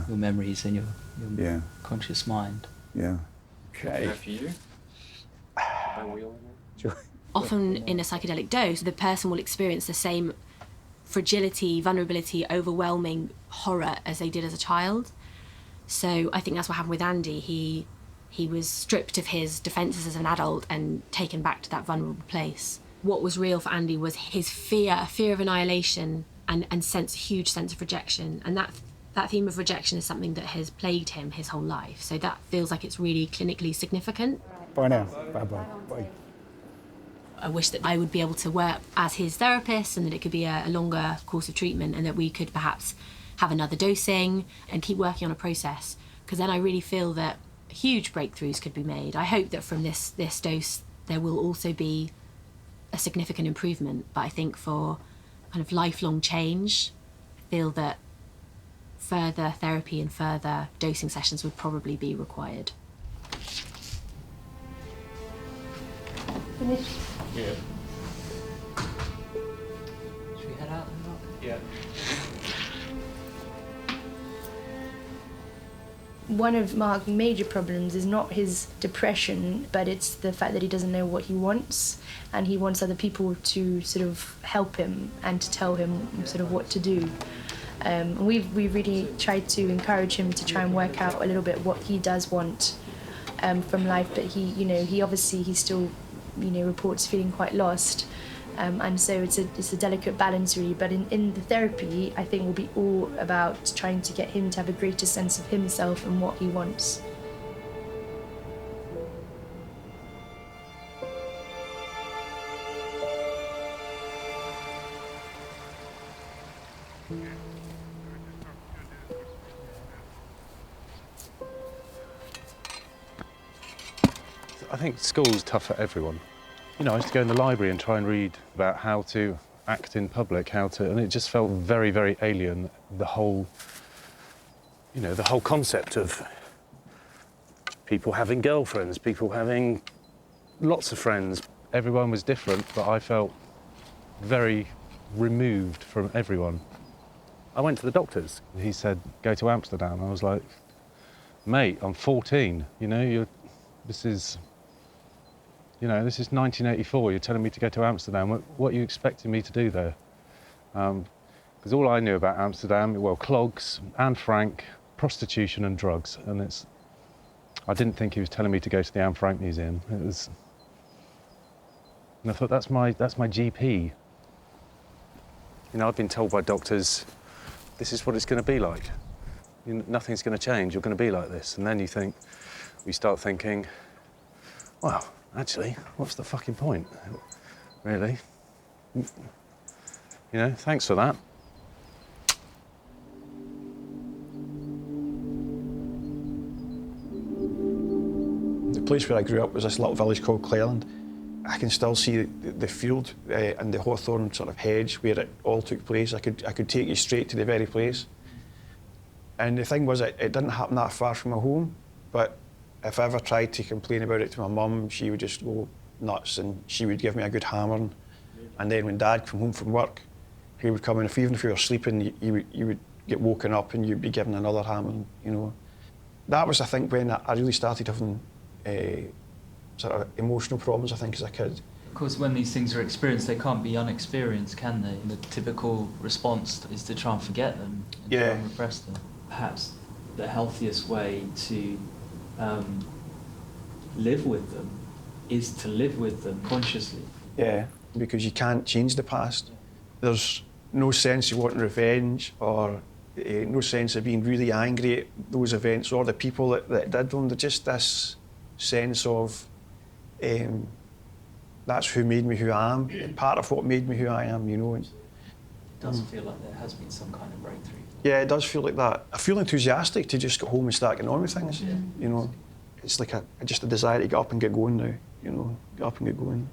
memories and your conscious mind. Yeah. Okay. For you? Often in a psychedelic dose, the person will experience the same fragility, vulnerability, overwhelming horror as they did as a child. So I think that's what happened with Andy. He was stripped of his defences as an adult and taken back to that vulnerable place. What was real for Andy was his fear of annihilation and huge sense of rejection. And that theme of rejection is something that has plagued him his whole life. So that feels like it's really clinically significant. Bye now. Bye. I wish that I would be able to work as his therapist and that it could be a longer course of treatment and that we could perhaps have another dosing and keep working on a process, because then I really feel that huge breakthroughs could be made. I hope that from this dose there will also be a significant improvement, but I think for kind of lifelong change, I feel that further therapy and further dosing sessions would probably be required. Finish. Yeah. Should we head out and look? Yeah. One of Mark's major problems is not his depression, but it's the fact that he doesn't know what he wants, and he wants other people to sort of help him and to tell him sort of what to do. We've really tried to encourage him to try and work out a little bit what he does want from life, but he still reports feeling quite lost. And so it's a delicate balance really, but in the therapy I think will be all about trying to get him to have a greater sense of himself and what he wants. I think school's tough for everyone. You know, I used to go in the library and try and read about how to act in public, and it just felt very, very alien, the whole concept of people having girlfriends, people having lots of friends. Everyone was different, but I felt very removed from everyone. I went to the doctors. He said, go to Amsterdam. I was like, mate, I'm 14, this is 1984, you're telling me to go to Amsterdam. What are you expecting me to do there? Because all I knew about Amsterdam, well, clogs, Anne Frank, prostitution and drugs. And I didn't think he was telling me to go to the Anne Frank Museum. And I thought, that's my GP. I've been told by doctors, this is what it's going to be like. Nothing's going to change, you're going to be like this. And then we start thinking, well, actually, what's the fucking point, really? Thanks for that. The place where I grew up was this little village called Cleland. I can still see the field and the hawthorn sort of hedge where it all took place. I could take you straight to the very place. And the thing was, it didn't happen that far from my home, but if I ever tried to complain about it to my mum, she would just go nuts and she would give me a good hammering. And then when Dad came home from work, he would come in, even if you were sleeping, you would get woken up and you'd be given another hammering, That was, I think, when I really started having sort of emotional problems, I think, as a kid. Of course, when these things are experienced, they can't be unexperienced, can they? The typical response is to try and forget them, and try and repress them. Perhaps the healthiest way to live with them is to live with them consciously. Yeah, because you can't change the past. There's no sense of wanting revenge or no sense of being really angry at those events or the people that did them. There's just this sense of that's who made me who I am, part of what made me who I am, It does feel like there has been some kind of breakthrough. Yeah, it does feel like that. I feel enthusiastic to just go home and start getting on with things. Yeah. It's like just a desire to get up and get going now, get up and get going.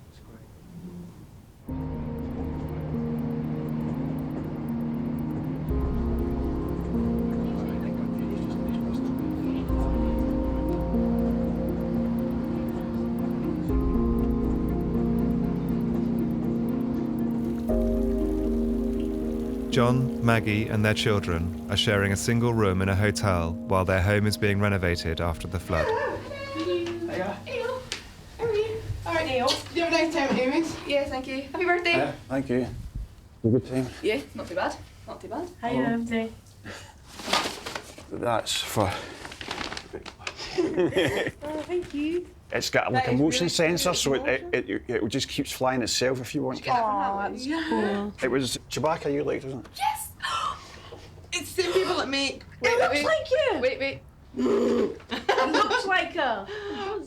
John, Maggie and their children are sharing a single room in a hotel while their home is being renovated after the flood. Hiya. Neil, how are you? All right, Neil. Did you have a nice time at Amy's? Yes, thank you. Happy birthday. Thank you. A good time. Yeah, not too bad. Not too bad. How you birthday? That's for... Oh, thank you. It's got like a motion sensor, so it just keeps flying itself if you want. Oh, that's cool. It was Chewbacca you liked, wasn't it? Yes! It's the same people that make... It looks like you! Wait. It looks like her.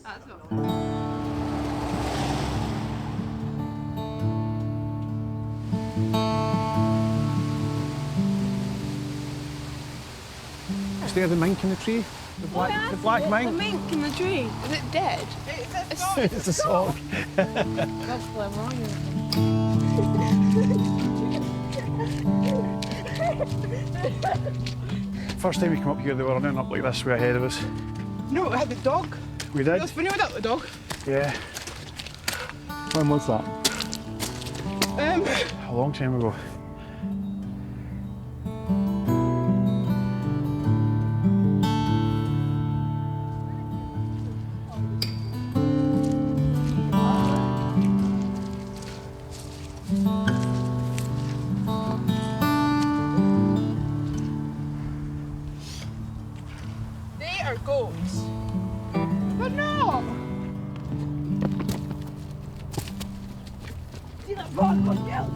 That's not... Is there the mink in the tree? The black mink? The mink in the tree. Is it dead? It's a sock. That's what I'm wrong First time we came up here, they were running up like this way ahead of us. No, we had the dog. We did? When you went up the dog. Yeah. When was that? A long time ago. They are goats. But no! See that frog one yells?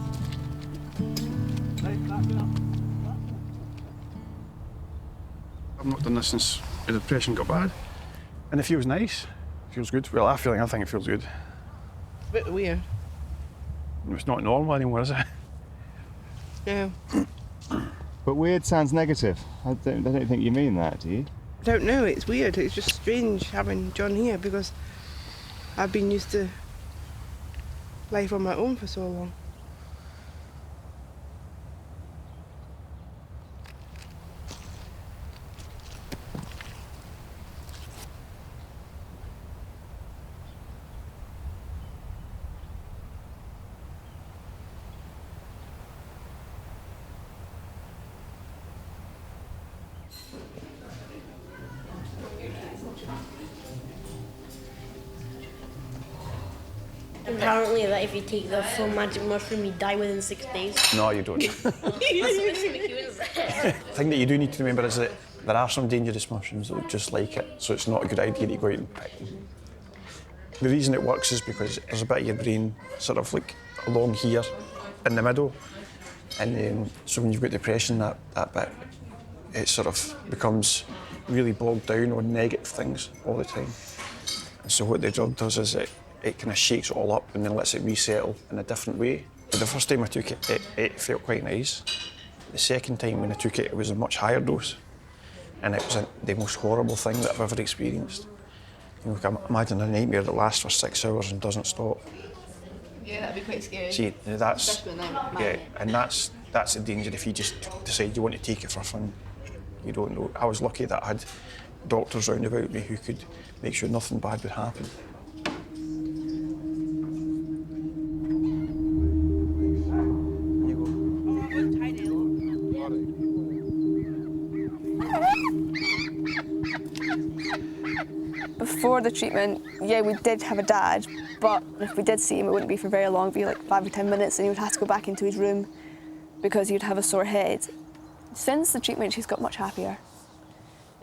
I've not done this since the depression got bad. And it feels nice. It feels good. Well, I think it feels good. It's a bit weird. It's not normal anymore, is it? No. But weird sounds negative. I don't think you mean that, do you? I don't know, it's weird. It's just strange having John here because I've been used to life on my own for so long. Apparently, that if you take the full magic mushroom, you die within 6 days. No, you don't. That's what McEwen's said. The thing that you do need to remember is that there are some dangerous mushrooms that look just like it, so it's not a good idea to go out and pick them. The reason it works is because there's a bit of your brain sort of like along here in the middle, and so when you've got depression, that bit, it sort of becomes really bogged down on negative things all the time. And so what the drug does is it kind of shakes it all up and then lets it resettle in a different way. But the first time I took it, it felt quite nice. The second time when I took it, it was a much higher dose. And it was the most horrible thing that I've ever experienced. You know, imagine a nightmare that lasts for 6 hours and doesn't stop. Yeah, that'd be quite scary. See, that's, Especially when I'm yeah, and that's the danger if you just decide you want to take it for fun. You don't know. I was lucky that I had doctors round about me who could make sure nothing bad would happen. Before the treatment, yeah, we did have a dad, but if we did see him, it wouldn't be for very long. It'd be like 5 or 10 minutes, and he would have to go back into his room because he'd have a sore head. Since the treatment, she's got much happier.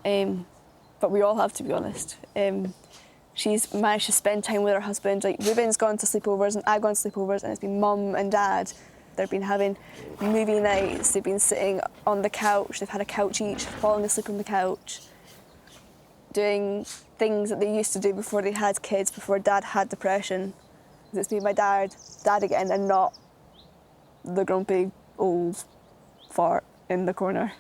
But we all have, to be honest. She's managed to spend time with her husband. Like, Ruben's gone to sleepovers, and I've gone to sleepovers, and it's been mum and dad. They've been having movie nights, they've been sitting on the couch, they've had a couch each, falling asleep on the couch, doing things that they used to do before they had kids, before dad had depression. It's been my dad again, and not the grumpy old fart in the corner.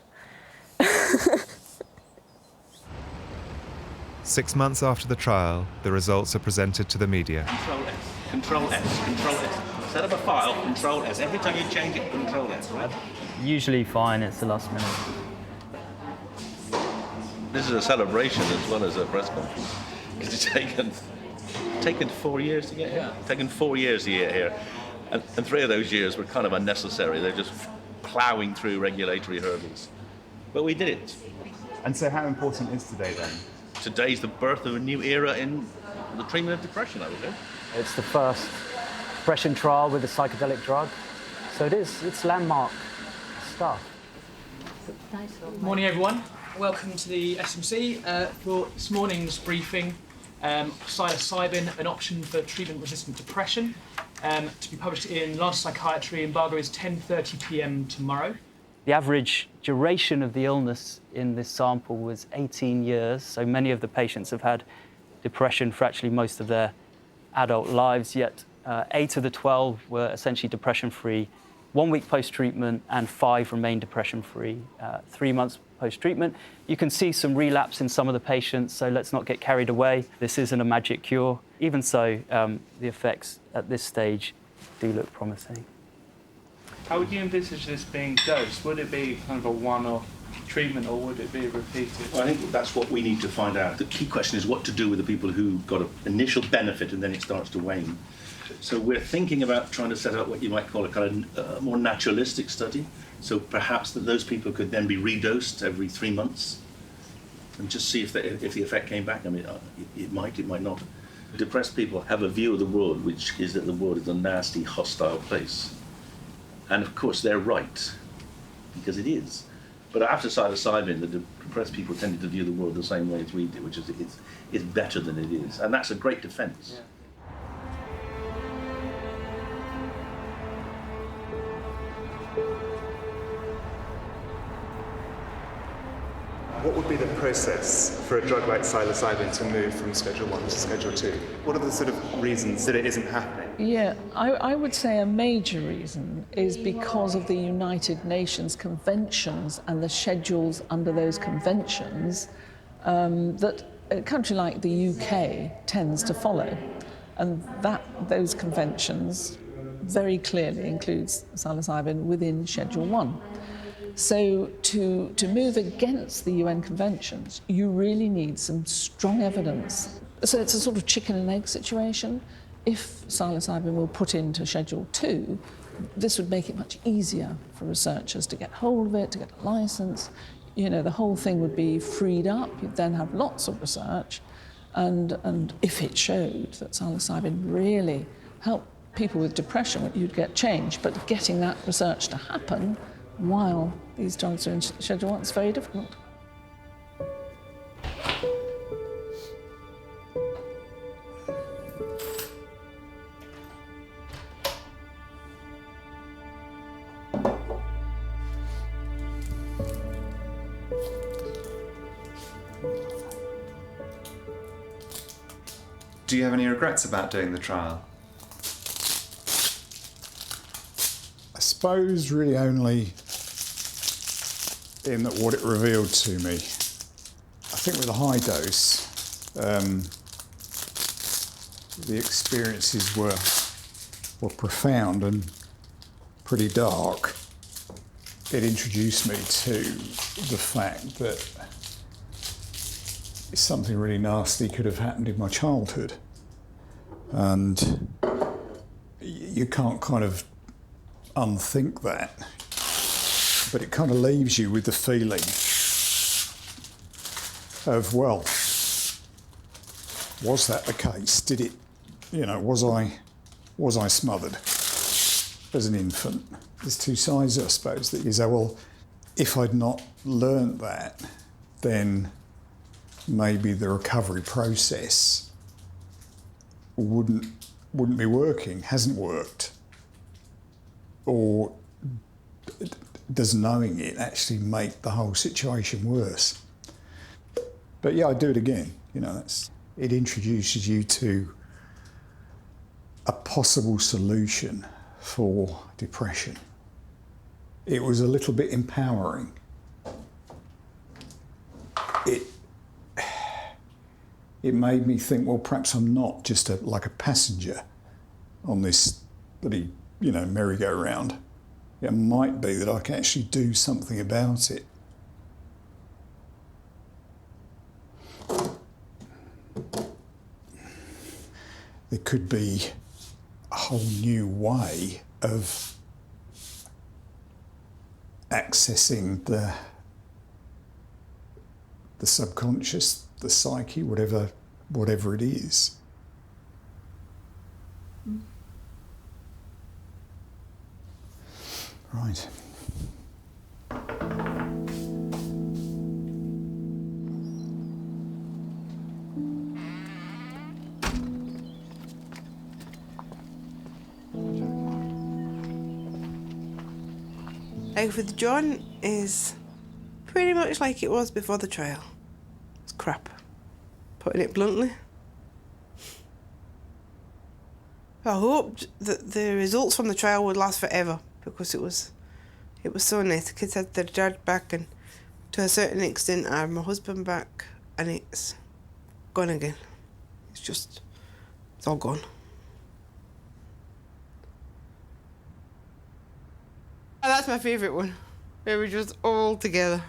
6 months after the trial, the results are presented to the media. Control S, Control S, Control S. Set up a file, Control S. Every time you change it, Control S, right? Usually fine, it's the last minute. This is a celebration as well as a press conference. Because it's taken 4 years to get here. Taken 4 years to get here. And 3 of those years were kind of unnecessary. They're just ploughing through regulatory hurdles. But we did it. And so how important is today then? Today's the birth of a new era in the treatment of depression, I would say. It's the first depression trial with a psychedelic drug. So it's landmark stuff. Morning, everyone. Welcome to the SMC for this morning's briefing. Psilocybin, an option for treatment-resistant depression, to be published in Lancet Psychiatry. Embargo is 10:30 p.m. tomorrow. The average duration of the illness in this sample was 18 years, so many of the patients have had depression for actually most of their adult lives, yet 8 of the 12 were essentially depression-free 1 week post-treatment, and 5 remain depression-free 3 months post-treatment. You can see some relapse in some of the patients, so let's not get carried away. This isn't a magic cure. Even so, the effects at this stage do look promising. How would you envisage this being dosed? Would it be kind of a one-off treatment, or would it be repeated? Well, I think that's what we need to find out. The key question is what to do with the people who got an initial benefit and then it starts to wane. So we're thinking about trying to set up what you might call a kind of more naturalistic study. So perhaps that those people could then be redosed every 3 months and just see if the effect came back. I mean, it might not. Depressed people have a view of the world, which is that the world is a nasty, hostile place. And of course, they're right, because it is. But after psilocybin, the depressed people tended to view the world the same way as we do, which is it's better than it is. And that's a great defense. Yeah. What would be the process for a drug like psilocybin to move from Schedule 1 to Schedule 2? What are the sort of reasons that it isn't happening? Yeah, I would say a major reason is because of the United Nations conventions and the schedules under those conventions that a country like the UK tends to follow. And those conventions very clearly includes psilocybin within Schedule 1. So to move against the UN conventions, you really need some strong evidence. So it's a sort of chicken and egg situation. If psilocybin were put into Schedule 2, this would make it much easier for researchers to get hold of it, to get a license. You know, the whole thing would be freed up. You'd then have lots of research. And if it showed that psilocybin really helped people with depression, you'd get change. But getting that research to happen while these drugs are in Schedule 1 is very difficult. Do you have any regrets about doing the trial? I suppose really only in that what it revealed to me. I think with a high dose, the experiences were profound and pretty dark. It introduced me to the fact that something really nasty could have happened in my childhood. And you can't kind of unthink that, but it kind of leaves you with the feeling of, well, was that the case? Did it, you know, was I smothered as an infant? There's two sides, I suppose, that you say, well, if I'd not learnt that, then maybe the recovery process wouldn't be working, hasn't worked. Or does knowing it actually make the whole situation worse? But yeah, I'd do it again. You know, it introduces you to a possible solution for depression. It was a little bit empowering. It made me think, well, perhaps I'm not just like a passenger on this bloody, you know, merry-go-round. It might be that I can actually do something about it. There could be a whole new way of accessing the subconscious, the psyche, whatever it is. Right. Life with John is pretty much like it was before the trial. It's crap, putting it bluntly. I hoped that the results from the trial would last forever because it was so nice. The kids had their dad back, and to a certain extent I had my husband back, and it's gone again. It's all gone. And that's my favourite one. We were just all together.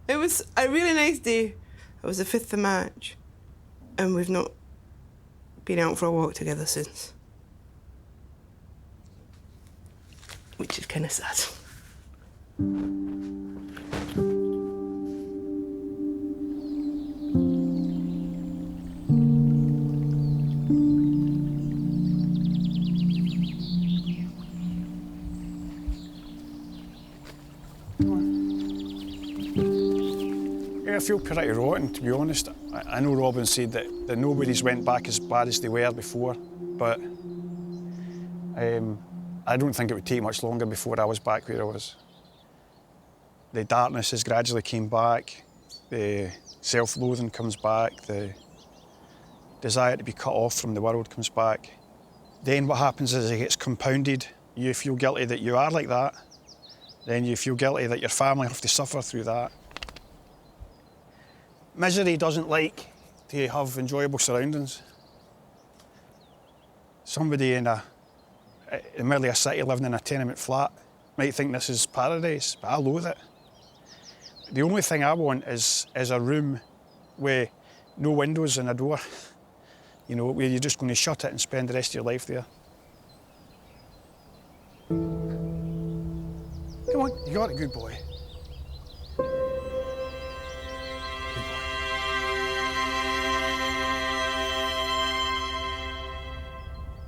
It was a really nice day. It was the 5th of March, and we've not been out for a walk together since. Which is kind of sad. Yeah, I feel pretty rotten, to be honest. I know Robin said that nobody's went back as bad as they were before, but I don't think it would take much longer before I was back where I was. The darkness has gradually came back, the self-loathing comes back, the desire to be cut off from the world comes back. Then what happens is it gets compounded. You feel guilty that you are like that, then you feel guilty that your family have to suffer through that. Misery doesn't like to have enjoyable surroundings. Somebody in the middle of a city living in a tenement flat might think this is paradise, but I loathe it. The only thing I want is a room with no windows and a door, you know, where you're just going to shut it and spend the rest of your life there. Come on, you got it, good boy.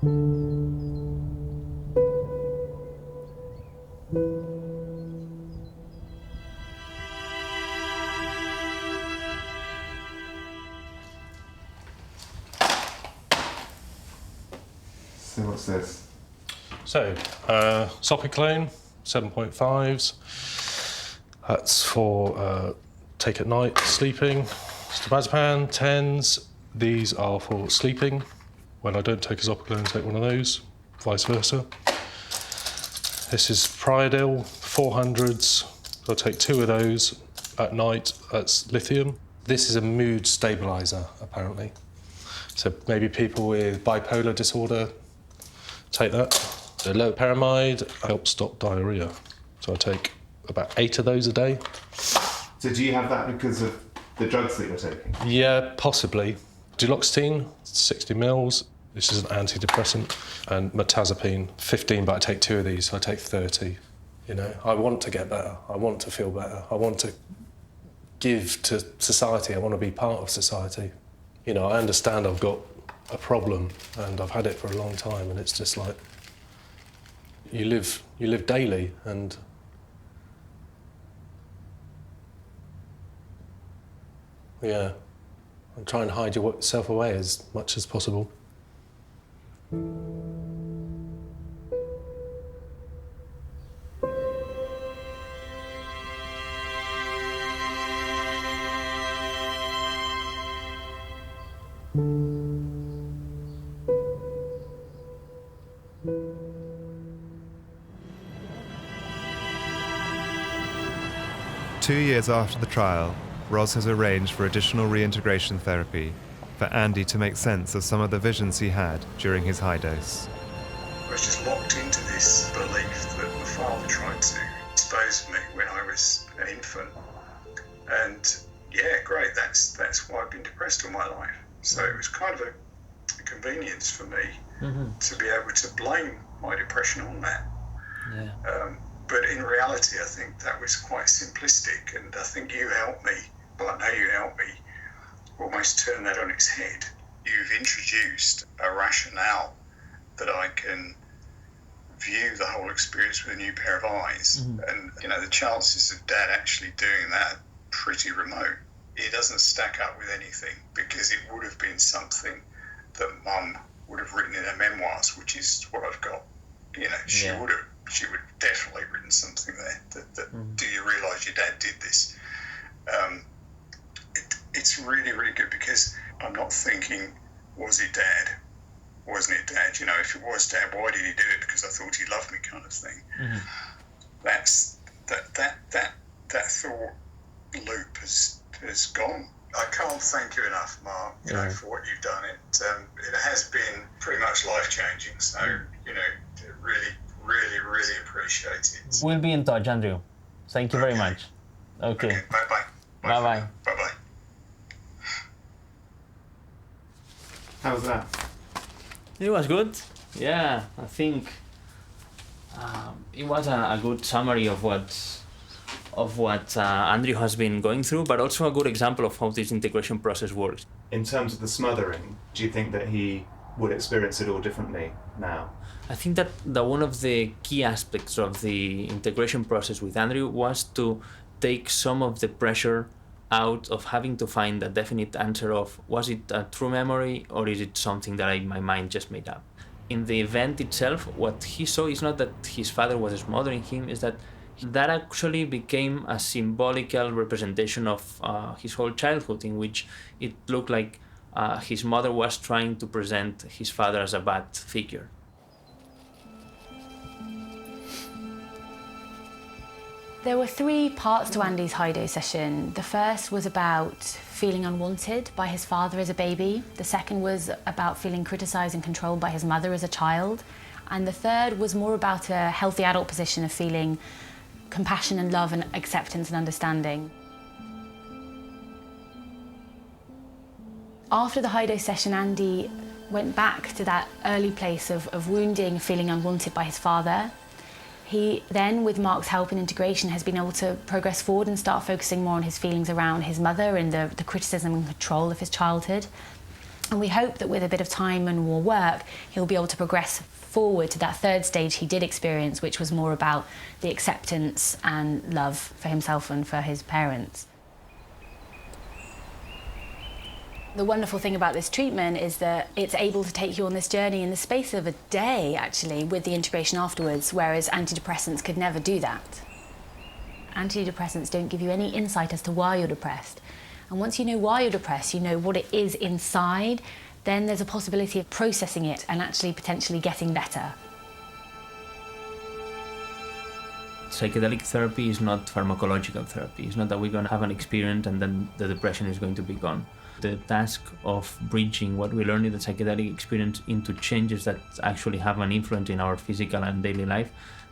So what's this? So, Sopiclone, 7.5s. That's for take at night, sleeping. Stomazepam, 10s. These are for sleeping. When I don't take a Sopiclone, take one of those, vice versa. This is Priadil, 400s. I'll take 2 of those at night. That's lithium. This is a mood stabiliser, apparently. So maybe people with bipolar disorder take that. The loperamide helps stop diarrhoea. So I take about 8 of those a day. So do you have that because of the drugs that you're taking? Yeah, possibly. Duloxetine, 60 mils. This is an antidepressant. And mirtazapine, 15, but I take 2 of these, so I take 30. You know, I want to get better. I want to feel better. I want to give to society. I want to be part of society. You know, I understand I've got a problem and I've had it for a long time, and it's just like you live daily, and yeah, and try and hide yourself away as much as possible. Two years after the trial, Ros has arranged for additional reintegration therapy for Andy to make sense of some of the visions he had during his high dose. I was just locked into this belief that my father tried to dispose of me when I was an infant. And yeah, great, that's why I've been depressed all my life. So it was kind of a convenience for me to be able to blame my depression on that. Yeah. But in reality, I think that was quite simplistic, and I think you helped me, well, I know you helped me, almost turn that on its head. You've introduced a rationale that I can view the whole experience with a new pair of eyes. And, you know, the chances of Dad actually doing that are pretty remote. It doesn't stack up with anything, because it would have been something that Mum would have written in her memoirs, which is what I've got. You know, she would definitely have written something there that do you realise your dad did this? It's really, really good, because I'm not thinking, was it Dad? Wasn't it Dad? You know, if it was Dad, why did he do it? Because I thought he loved me, kind of thing. That's that thought loop has gone. I can't thank you enough, Mark, you know, for what you've done. It has been pretty much life-changing, so, you know, really, really, really appreciate it. We'll be in touch, Andrew. Thank you very much. Okay. Bye-bye. Bye-bye. Bye-bye. How was that? It was good. Yeah, I think it was a good summary of what Andrew has been going through, but also a good example of how this integration process works. In terms of the smothering, do you think that he would experience it all differently now? I think that one of the key aspects of the integration process with Andrew was to take some of the pressure out of having to find a definite answer of, was it a true memory or is it something that my mind just made up? In the event itself, what he saw is not that his father was smothering him, is that actually became a symbolical representation of his whole childhood, in which it looked like his mother was trying to present his father as a bad figure. There were 3 parts to Andy's high dose session. The first was about feeling unwanted by his father as a baby. The second was about feeling criticised and controlled by his mother as a child. And the third was more about a healthy adult position of feeling compassion and love and acceptance and understanding. After the high dose session, Andy went back to that early place of wounding, feeling unwanted by his father. He then, with Mark's help and integration, has been able to progress forward and start focusing more on his feelings around his mother and the criticism and control of his childhood. And we hope that with a bit of time and more work, he'll be able to progress forward to that third stage he did experience, which was more about the acceptance and love for himself and for his parents. The wonderful thing about this treatment is that it's able to take you on this journey in the space of a day, actually, with the integration afterwards, whereas antidepressants could never do that. Antidepressants don't give you any insight as to why you're depressed. And once you know why you're depressed, you know what it is inside, then there's a possibility of processing it and actually potentially getting better. Psychedelic therapy is not pharmacological therapy. It's not that we're going to have an experience and then the depression is going to be gone. The task of bridging what we learn in the psychedelic experience into changes that actually have an influence in our physical and daily life,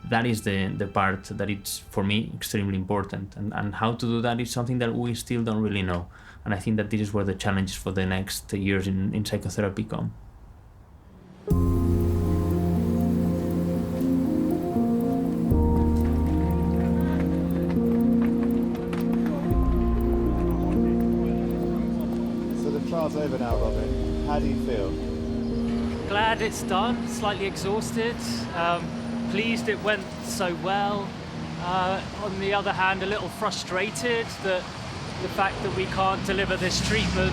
that is the part that it's, for me, extremely important. And how to do that is something that we still don't really know. And I think that this is where the challenges for the next years in psychotherapy come. Trial's over now, Robin. How do you feel? Glad it's done, slightly exhausted, pleased it went so well. On the other hand, a little frustrated that the fact that we can't deliver this treatment,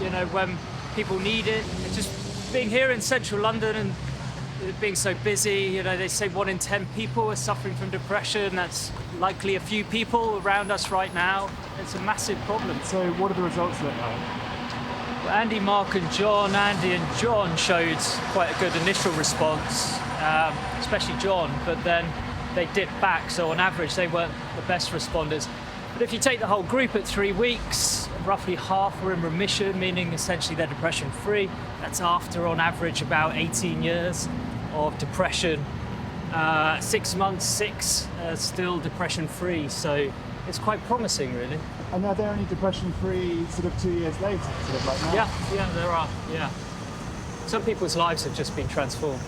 you know, when people need it. It's just being here in central London and it being so busy, you know, they say 1 in 10 people are suffering from depression. That's likely a few people around us right now. It's a massive problem. So what are the results look like? Andy, Mark and John. Andy and John showed quite a good initial response, especially John, but then they dipped back, so on average they weren't the best responders. But if you take the whole group at 3 weeks, roughly half were in remission, meaning essentially they're depression-free. That's after, on average, about 18 years of depression. 6 months, 6 still depression-free, so it's quite promising, really. And are there any depression-free sort of 2 years later, sort of like now? Yeah, there are, yeah. Some people's lives have just been transformed.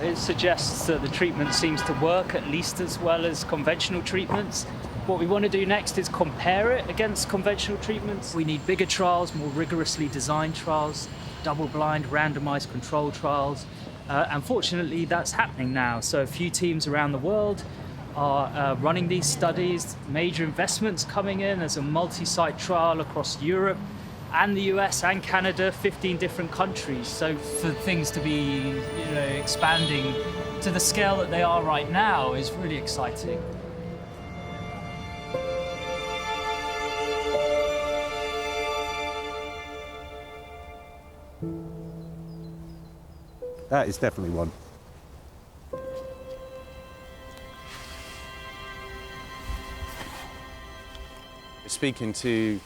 It suggests that the treatment seems to work at least as well as conventional treatments. What we want to do next is compare it against conventional treatments. We need bigger trials, more rigorously designed trials, double-blind, randomized controlled trials. Unfortunately, that's happening now. So a few teams around the world are running these studies, major investments coming in. There's a multi-site trial across Europe and the US and Canada, 15 different countries. So for things to be, expanding to the scale that they are right now is really exciting. That is definitely one. Speaking to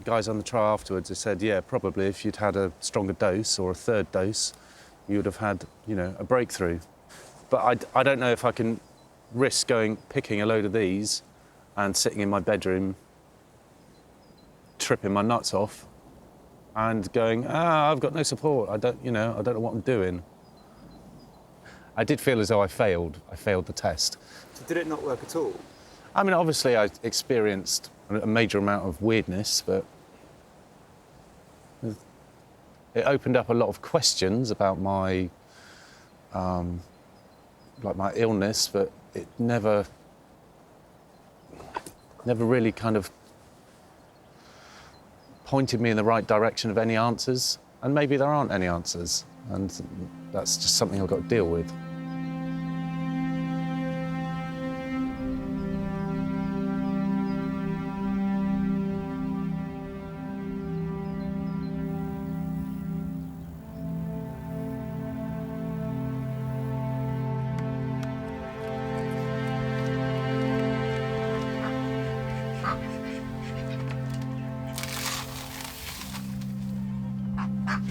guys on the trial afterwards, they said, yeah, probably if you'd had a stronger dose or a third dose, you would have had, a breakthrough. But I don't know if I can risk picking a load of these and sitting in my bedroom, tripping my nuts off and going, I've got no support. I don't know what I'm doing. I did feel as though I failed the test. So did it not work at all? I mean, obviously I experienced a major amount of weirdness, but it opened up a lot of questions about my, my illness, but it never really kind of pointed me in the right direction of any answers. And maybe there aren't any answers, and that's just something I've got to deal with.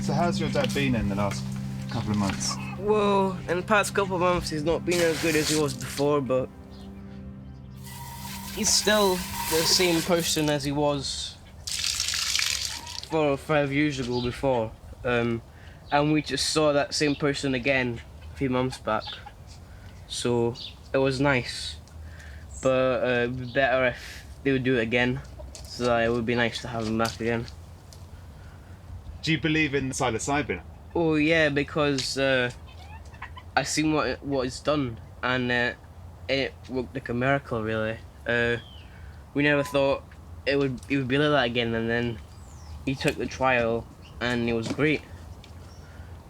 So how's your dad been in the last couple of months? Well, in the past couple of months, he's not been as good as he was before, but he's still the same person as he was 4 or 5 years ago before. And we just saw that same person again a few months back. So it was nice. But it'd be better if they would do it again. So that it would be nice to have him back again. Do you believe in psilocybin? Oh yeah, because I seen what it's done, and it worked like a miracle, really. We never thought it would be like that again, and then he took the trial, and it was great.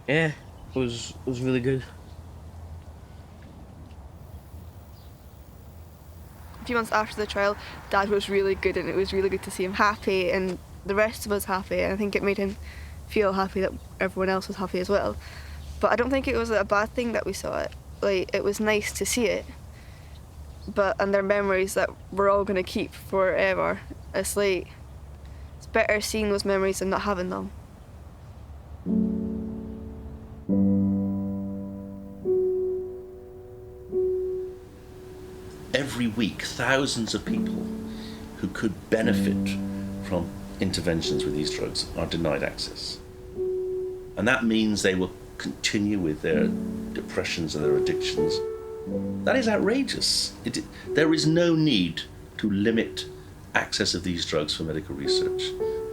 Yeah, it was really good. A few months after the trial, Dad was really good, and it was really good to see him happy, and the rest of us happy, and I think it made him feel happy that everyone else was happy as well. But I don't think it was a bad thing that we saw it. Like, it was nice to see it, and they're memories that we're all going to keep forever. It's like, it's better seeing those memories than not having them. Every week, thousands of people who could benefit from interventions with these drugs are denied access. And that means they will continue with their depressions and their addictions. That is outrageous. There is no need to limit access of these drugs for medical research,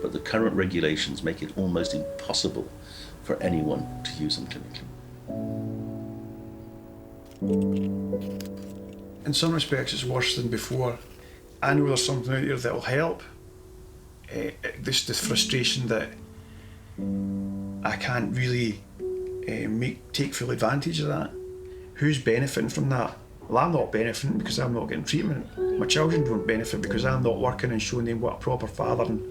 but the current regulations make it almost impossible for anyone to use them clinically. In some respects, it's worse than before. I know there's something out there that will help. This the frustration that I can't really take full advantage of that. Who's benefiting from that? Well, I'm not benefiting because I'm not getting treatment. My children don't benefit because I'm not working and showing them what a proper father and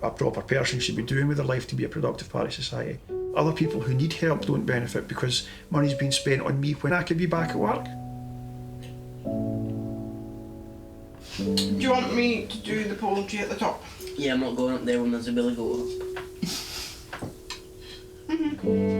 a proper person should be doing with their life to be a productive part of society. Other people who need help don't benefit because money's been spent on me when I could be back at work. Do you want me to do the poetry at the top? Yeah, I'm not going up there when there's a billy goat up.